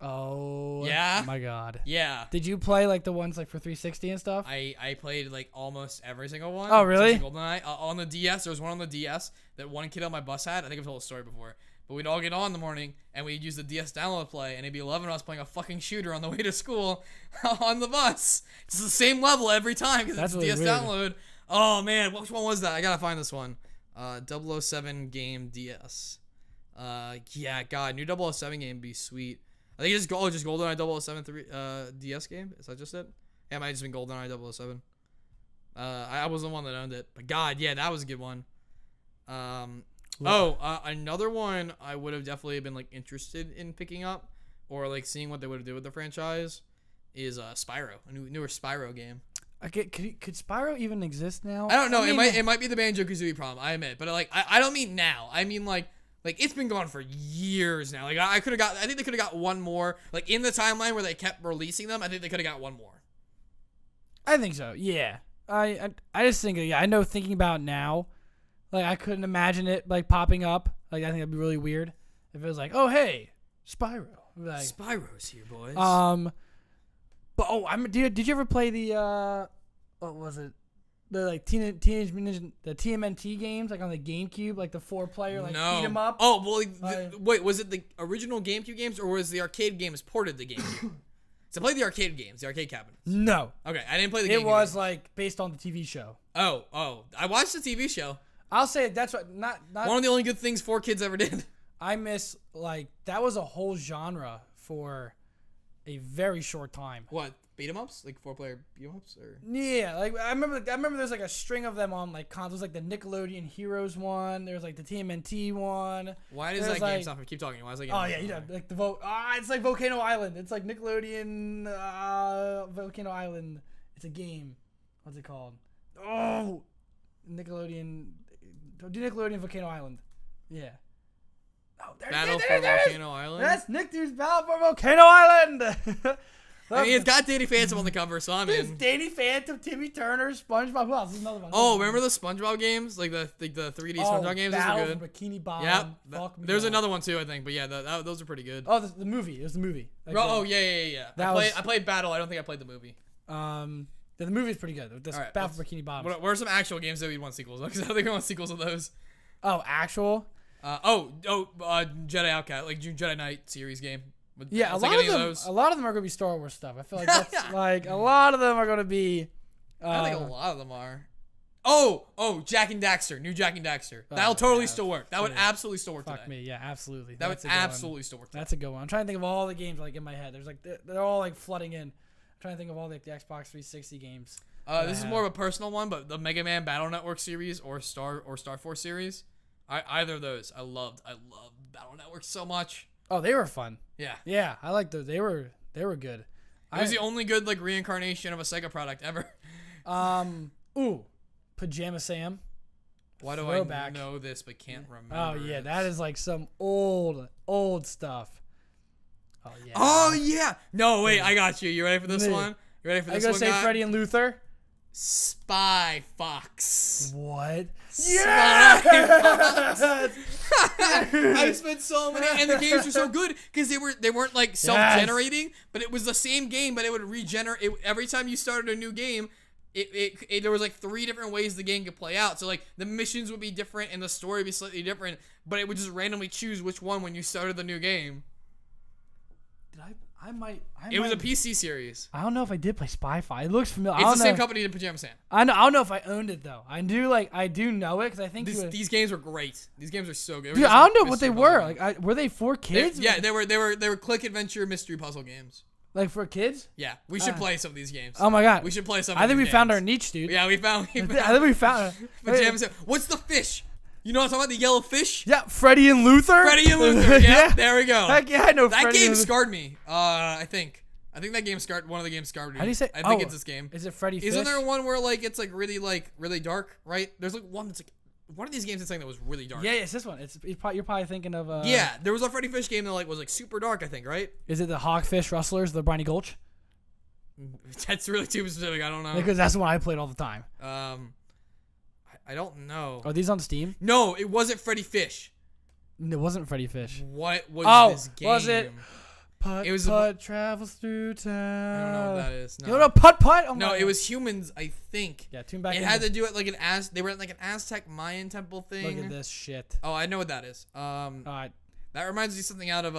Oh yeah, my god. Yeah. Did you play like the ones like for 360 and stuff? I played like almost every single one. Oh really? GoldenEye on the DS. There was one on the DS that one kid on my bus had. I think I've told the story before. but we'd all get on in the morning and we'd use the DS download play, and it'd be 11 of us playing a fucking shooter on the way to school on the bus. It's the same level every time because it's really DS weird. download. Oh man, which one was that? I gotta find this one. 007 game DS. Yeah, God, new 007 game would be sweet. I think it's just GoldenEye 007 DS game. Is that just it? Yeah, it might have just been GoldenEye 007. I was the one that owned it, but God, yeah, that was a good one. Another one I would have definitely been like interested in picking up or like seeing what they would do with the franchise is Spyro, a newer Spyro game. Could Spyro even exist now? I don't know. It might be the Banjo-Kazooie problem. I admit, but like I don't mean now. I mean like it's been going for years now. Like I think they could have got one more. Like in the timeline where they kept releasing them, I think they could have got one more. I think so. Yeah. I just think I know thinking about now, like I couldn't imagine it like popping up. Like I think that'd be really weird if it was like, oh hey, Spyro. Like, Spyro's here, boys. But did you ever play the what was it? The like Teenage Mutant the TMNT games like on the GameCube, like the 4-player like beat 'em up. Oh well, wait, was it the original GameCube games or was the arcade games ported to GameCube? So I played the arcade games, the arcade cabinets. No. Okay, I didn't play the. It was like based on the TV show. Oh, I watched the TV show. I'll say that's what not one of the only good things 4Kids ever did. I miss like that was a whole genre for a very short time. What? Beat 'em ups? Like 4-player beat 'em ups or? Yeah, like I remember there's like a string of them on like consoles, like the Nickelodeon Heroes one. There's like the TMNT one. Why does that game stop? Keep talking. Why is that game? Oh yeah, you know, like the it's like Volcano Island. It's like Nickelodeon Volcano Island. It's a game. What's it called? Oh, Nickelodeon. Do Nickelodeon Volcano Island. Yeah. Oh, Battle for Volcano Island. That's Nicktoons Battle for Volcano Island. I mean, it's got Danny Phantom on the cover, so I'm in. Danny Phantom, Timmy Turner, SpongeBob. Who else? There's another one. Oh, remember the SpongeBob games? Like the 3D SpongeBob games? Those are good. Bikini Bottom. Yep. There's another one too, I think. But yeah, those are pretty good. Oh, the movie. It was the movie. Like yeah. I played Battle. I don't think I played the movie. The movie is pretty good. The right, Battle for Bikini Bottom. What are some actual games that we'd want sequels of? Because I think I want sequels of those. Oh, actual? Jedi Outcast, like Jedi Knight series game. Yeah, a lot of them are gonna be Star Wars stuff. I feel like that's like a lot of them are gonna be. I think a lot of them are. Oh, Jack and Daxter, new Jack and Daxter. That'll totally still work. That would absolutely still work. Fuck me, yeah, absolutely. That would absolutely still work. That's a good one. I'm trying to think of all the games like in my head. There's like they're all like flooding in. I'm trying to think of all like the Xbox 360 games. This is more of a personal one, but the Mega Man Battle Network series or Star Force series, either of those, I loved Battle Network so much. Oh, they were fun. Yeah, I liked those. They were good. It was the only good like reincarnation of a Sega product ever. Pajama Sam. Why do I know this but can't remember? Oh yeah, that is like some old stuff. Oh yeah. No wait, I got you. You ready for this one? You ready for this one? I gonna say Freddy and Luther. Spy Fox. What? Yeah! I spent so many, and the games were so good because they weren't like self-generating, but it was the same game, but it would regenerate every time you started a new game. There was like 3 different ways the game could play out. So like the missions would be different and the story would be slightly different, but it would just randomly choose which one when you started the new game. It was a PC series. I don't know if I did play Spy Fox. It looks familiar. It's the same company as Pajama Sam. I don't know if I owned it though. I do know it because I think these games were great. These games are so good. Dude, I don't know what they were. Like, were they for kids? They were click adventure mystery puzzle games. Like for kids? Yeah, we should play some of these games. Oh my god, we should play some. I think we found our niche, dude. Yeah, we found. I think we found. Pajama Sam. What's the fish? You know what I'm talking about? The yellow fish? Yeah, Freddy and Luther. Yeah, there we go. Heck yeah, I know. That game scarred me. I think that game scarred one of the games scarred me. How do you say? I think it's this game. Is it Freddy Fish? Isn't there one where like it's like really dark? Right? There's like one that's like one of these games that's like that was really dark. Yeah, it's this one. You're probably thinking of. Yeah, there was a Freddy Fish game that like was like super dark. I think, right? Is it the Hogfish Rustlers, the Briny Gulch? That's really too specific. I don't know. Because that's the one I played all the time. I don't know. Are these on Steam? No, it wasn't Freddy Fish. It wasn't Freddy Fish. What was this game? Was it? Putt travels through town. I don't know what that is. No. You don't know Putt? Oh no, it was humans, I think. Yeah, tune back. It had to do it like they were at like an Aztec Mayan temple thing. Look at this shit. Oh, I know what that is. Alright. That reminds me of something out of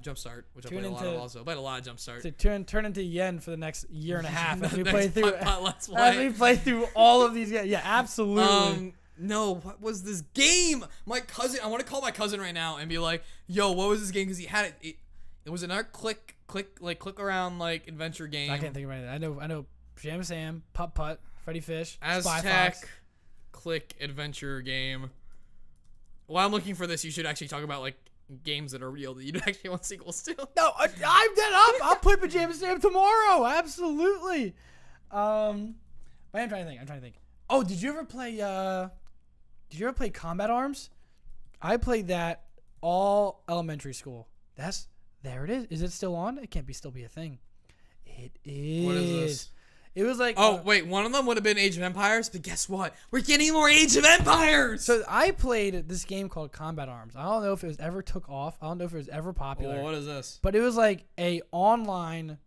Jumpstart, which I played a lot of also. I played a lot of Jumpstart. To turn into yen for the next year and a half as we Next play through. Let's As we play through all of these. Yeah, absolutely. No, what was this game? My cousin, I want to call my cousin right now and be like, yo, what was this game? Because he had it. It was another click around like adventure game. I can't think of anything. I know Jam Sam, Putt Putt, Freddy Fish, Spy Aztec Fox. click adventure game. While I'm looking for this, you should actually talk about like games that are real that you actually want sequels to. No, I'm dead up. I'll play Pajama Sam tomorrow. Absolutely. But I'm trying to think. Oh, did you ever play Combat Arms? I played that all elementary school. There it is. Is it still on? It can't still be a thing. It is. What is this? It was like. Oh, wait. One of them would have been Age of Empires, but guess what? We're getting more Age of Empires! So I played this game called Combat Arms. I don't know if it was ever took off. I don't know if it was ever popular. Oh, what is this? But it was like a online.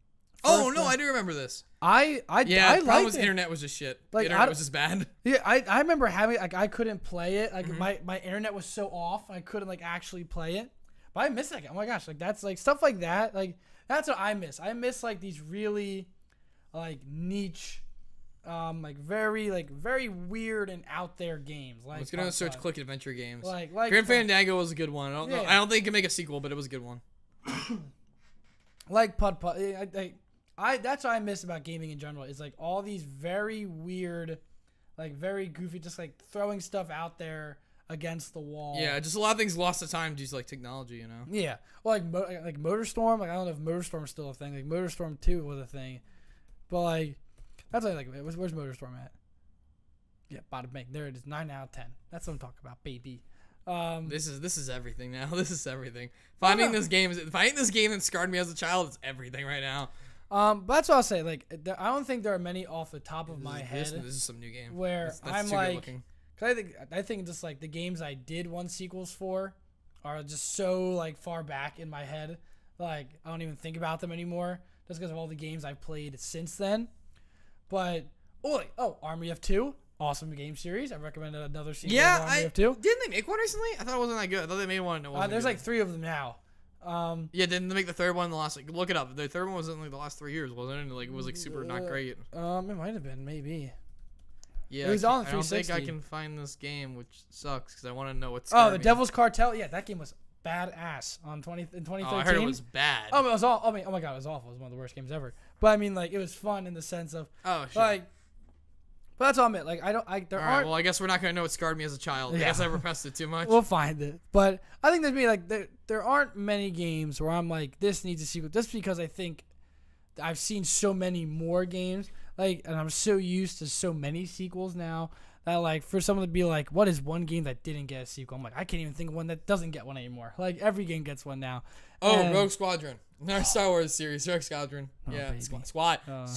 Oh, no, I do remember this. I the problem was liked the it. internet was just shit. Like, The internet was just bad. Yeah, I remember having like I couldn't play it. Like my internet was so off, I couldn't like actually play it. But I miss that game. Oh my gosh, like that's like stuff like that. Like that's what I miss. I miss like these really like niche, like very weird and out there games. Like Let's get on a search click adventure games. Like Grim Fandango was a good one. I don't think it can make a sequel, but it was a good one. Like Putt Putt. That's what I miss about gaming in general. Is like all these very weird, like very goofy, just like throwing stuff out there against the wall. Yeah, just a lot of things lost to time due to like technology, you know. Yeah, well, like Motorstorm. Like I don't know if Motorstorm's still a thing. Like Motorstorm 2 was a thing, but like that's like where's Motorstorm at? Yeah, bottom bank. There it is. 9 out of 10. That's what I'm talking about, baby. This is everything now. This is everything. Finding this game that scarred me as a child is everything right now. But that's what I'll say. Like, I don't think there are many off the top of my head. This is some new game. Where that's I'm too like, good looking. cause I think just like the games I did want sequels for are just so like far back in my head. Like I don't even think about them anymore, just because of all the games I've played since then. But Army of Two, awesome game series. I recommend another sequel. Yeah, of Army of Two. Didn't they make one recently? I thought it wasn't that good. I thought they made one. There's like 3 of them now. Yeah, didn't they make the third one in the last? Like, look it up. The third one was in like the last 3 years, wasn't it? And like it was like super not great. It might have been maybe. Yeah, it was on I don't 360. think I can find this game, which sucks because I want to know what's. Oh, the Devil's Cartel. Yeah, that game was badass in 2013. Oh, I heard it was bad. Oh, it was all. I mean, oh my god, it was awful. It was one of the worst games ever. But I mean, like, it was fun in the sense of. Oh, shit. Like, but that's all I meant. Like, there all aren't. right, well, I guess we're not gonna know what scarred me as a child. Yeah. I guess I repressed it too much. We'll find it. But I think there's me like there aren't many games where I'm like, this needs a sequel, just because I think I've seen so many more games. Like, and I'm so used to so many sequels now. That like for someone to be like, what is one game that didn't get a sequel? I'm like, I can't even think of one that doesn't get one anymore. Like every game gets one now. Oh, Rogue Squadron. Our Star Wars series, Rogue Squadron. Oh, Yeah, baby. Squad. Rogue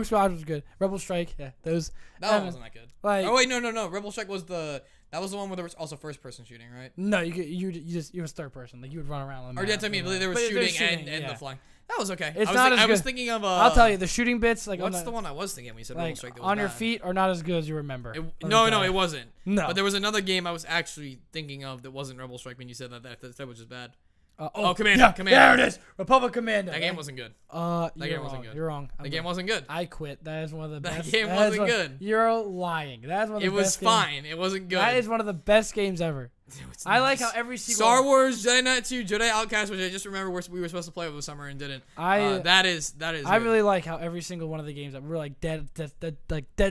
Squadron was good. Rebel Strike, yeah, those. That one wasn't that good. Like, oh wait, no. Rebel Strike was that was the one where there was also first person shooting, right? no, you was third person. Like you would run around. On the Or map, that's what I mean. like, There was but shooting and yeah. the flying. That was okay. It's I not was as thinking of. I'll tell you, the shooting bits like What's the one I was thinking when you said Rebel like Strike? That was on your bad? feet are not as good as you remember. No, it wasn't. No. But there was another game I was actually thinking of that wasn't Rebel Strike when you said that. That was just bad. Commando. Commando. There it is. Republic Commando. That game wasn't good. That game wasn't good. You're wrong. The game wasn't good. I quit. That is one of the best. That game wasn't good. You're lying. That is one of the It was best games. fine. It wasn't good. That is one of the best games ever. I like how every sequel. Star Wars Jedi Knight 2, Jedi Outcast, which I just remember we were supposed to play over the summer and didn't. That is. I really like how every single one of the games that we're like dead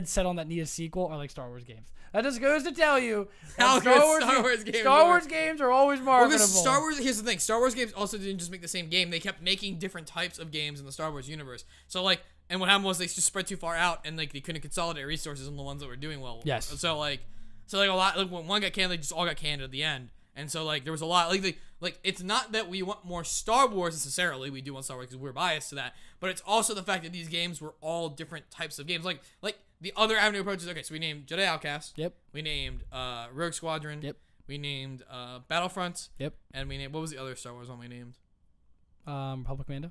set on that need a sequel are like Star Wars games. That just goes to tell you how Star good Star Wars games are always marketable. Well, Star Wars. Here's the thing: Star Wars games also didn't just make the same game; they kept making different types of games in the Star Wars universe. So like, and what happened was they just spread too far out, and like they couldn't consolidate resources on the ones that were doing well. Yes. So like a lot. Like when one got canned, they just all got canned at the end. And so like there was a lot like it's not that we want more Star Wars necessarily. We do want Star Wars because we're biased to that. But it's also the fact that these games were all different types of games. Like the other avenue approaches. Okay, so we named Jedi Outcast. Yep. We named Rogue Squadron. Yep. We named Battlefront. Yep. And we named, what was the other Star Wars one we named? Republic Commando.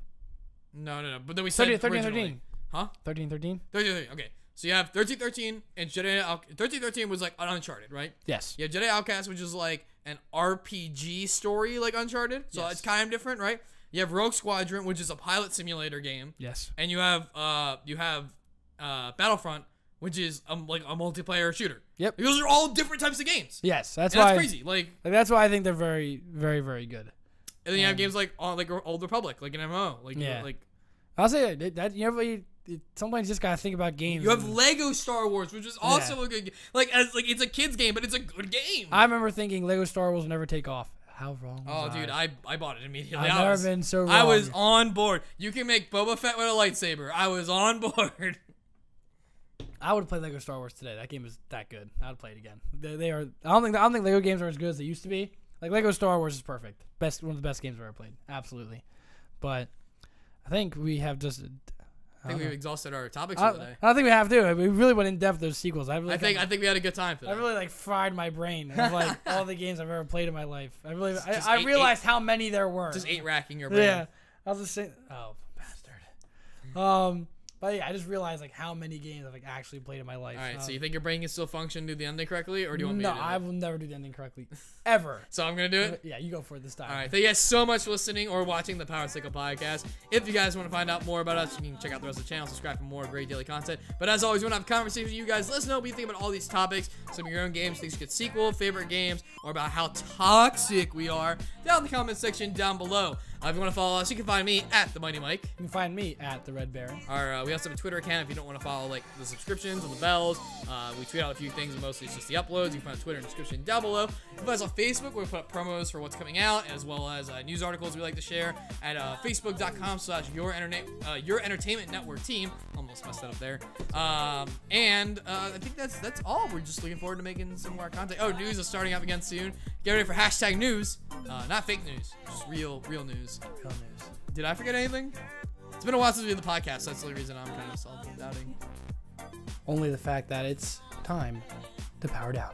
No. But then we said 13. Huh? 13. 13. Okay. So you have 1313 and Jedi 1313 was like Uncharted, right? Yes. You have Jedi Outcast, which is like an RPG story like Uncharted. So it's kind of different, right? You have Rogue Squadron, which is a pilot simulator game. Yes. And you have Battlefront, which is like a multiplayer shooter. Yep. Those are all different types of games. Yes, that's And why that's crazy. Like that's why I think they're very, very, very good. And then you have games like Old Republic, like an MMO. Like like I'll say that sometimes just gotta think about games. you have Lego Star Wars, which is also a good game. It's a kid's game, but it's a good game. I remember thinking Lego Star Wars will never take off. How wrong was dude, I bought it immediately. I've never been so wrong. I was on board. You can make Boba Fett with a lightsaber. I was on board. I would play Lego Star Wars today. That game is that good. I would play it again. They are. I don't think Lego games are as good as they used to be. Like Lego Star Wars is perfect. One of the best games I've ever played. Absolutely. But I think we have just. I think we've exhausted our topics for the day. I don't think we have to. We really went in depth with those sequels. I think we had a good time today. I really fried my brain of all the games I've ever played in my life. I realized how many there were. Just 8 racking your brain. Yeah. I was just saying. Oh, bastard. But yeah, I just realized how many games I've actually played in my life. All right, so you think your brain can still function, do the ending correctly, or do you want me to do it? No, I will never do the ending correctly, ever. So I'm gonna do it. Yeah, you go for it this time. All right, thank you guys so much for listening or watching the Power Cycle Podcast. If you guys want to find out more about us, you can check out the rest of the channel, subscribe for more great daily content. But as always, we want to have a conversation with you guys. Let us know what you think about all these topics, some of your own games, things you could sequel, favorite games, or about how toxic we are down in the comment section down below. If you want to follow us, you can find me at The Mighty Mike. You can find me at The Red Baron. We also have a Twitter account if you don't want to follow the subscriptions and the bells. We tweet out a few things, but mostly it's just the uploads. You can find Twitter in the description down below. You can find us on Facebook, where we put up promos for what's coming out, as well as news articles we like to share at facebook.com/Your Entertainment Network Team. Almost messed that up there. I think that's all. We're just looking forward to making some more content. Oh, news is starting up again soon. Get ready for #news. Not fake news, just real news. Real news. Did I forget anything? It's been a while since we did the podcast, so that's the only reason I'm kind of self-doubting. Only the fact that it's time to power down.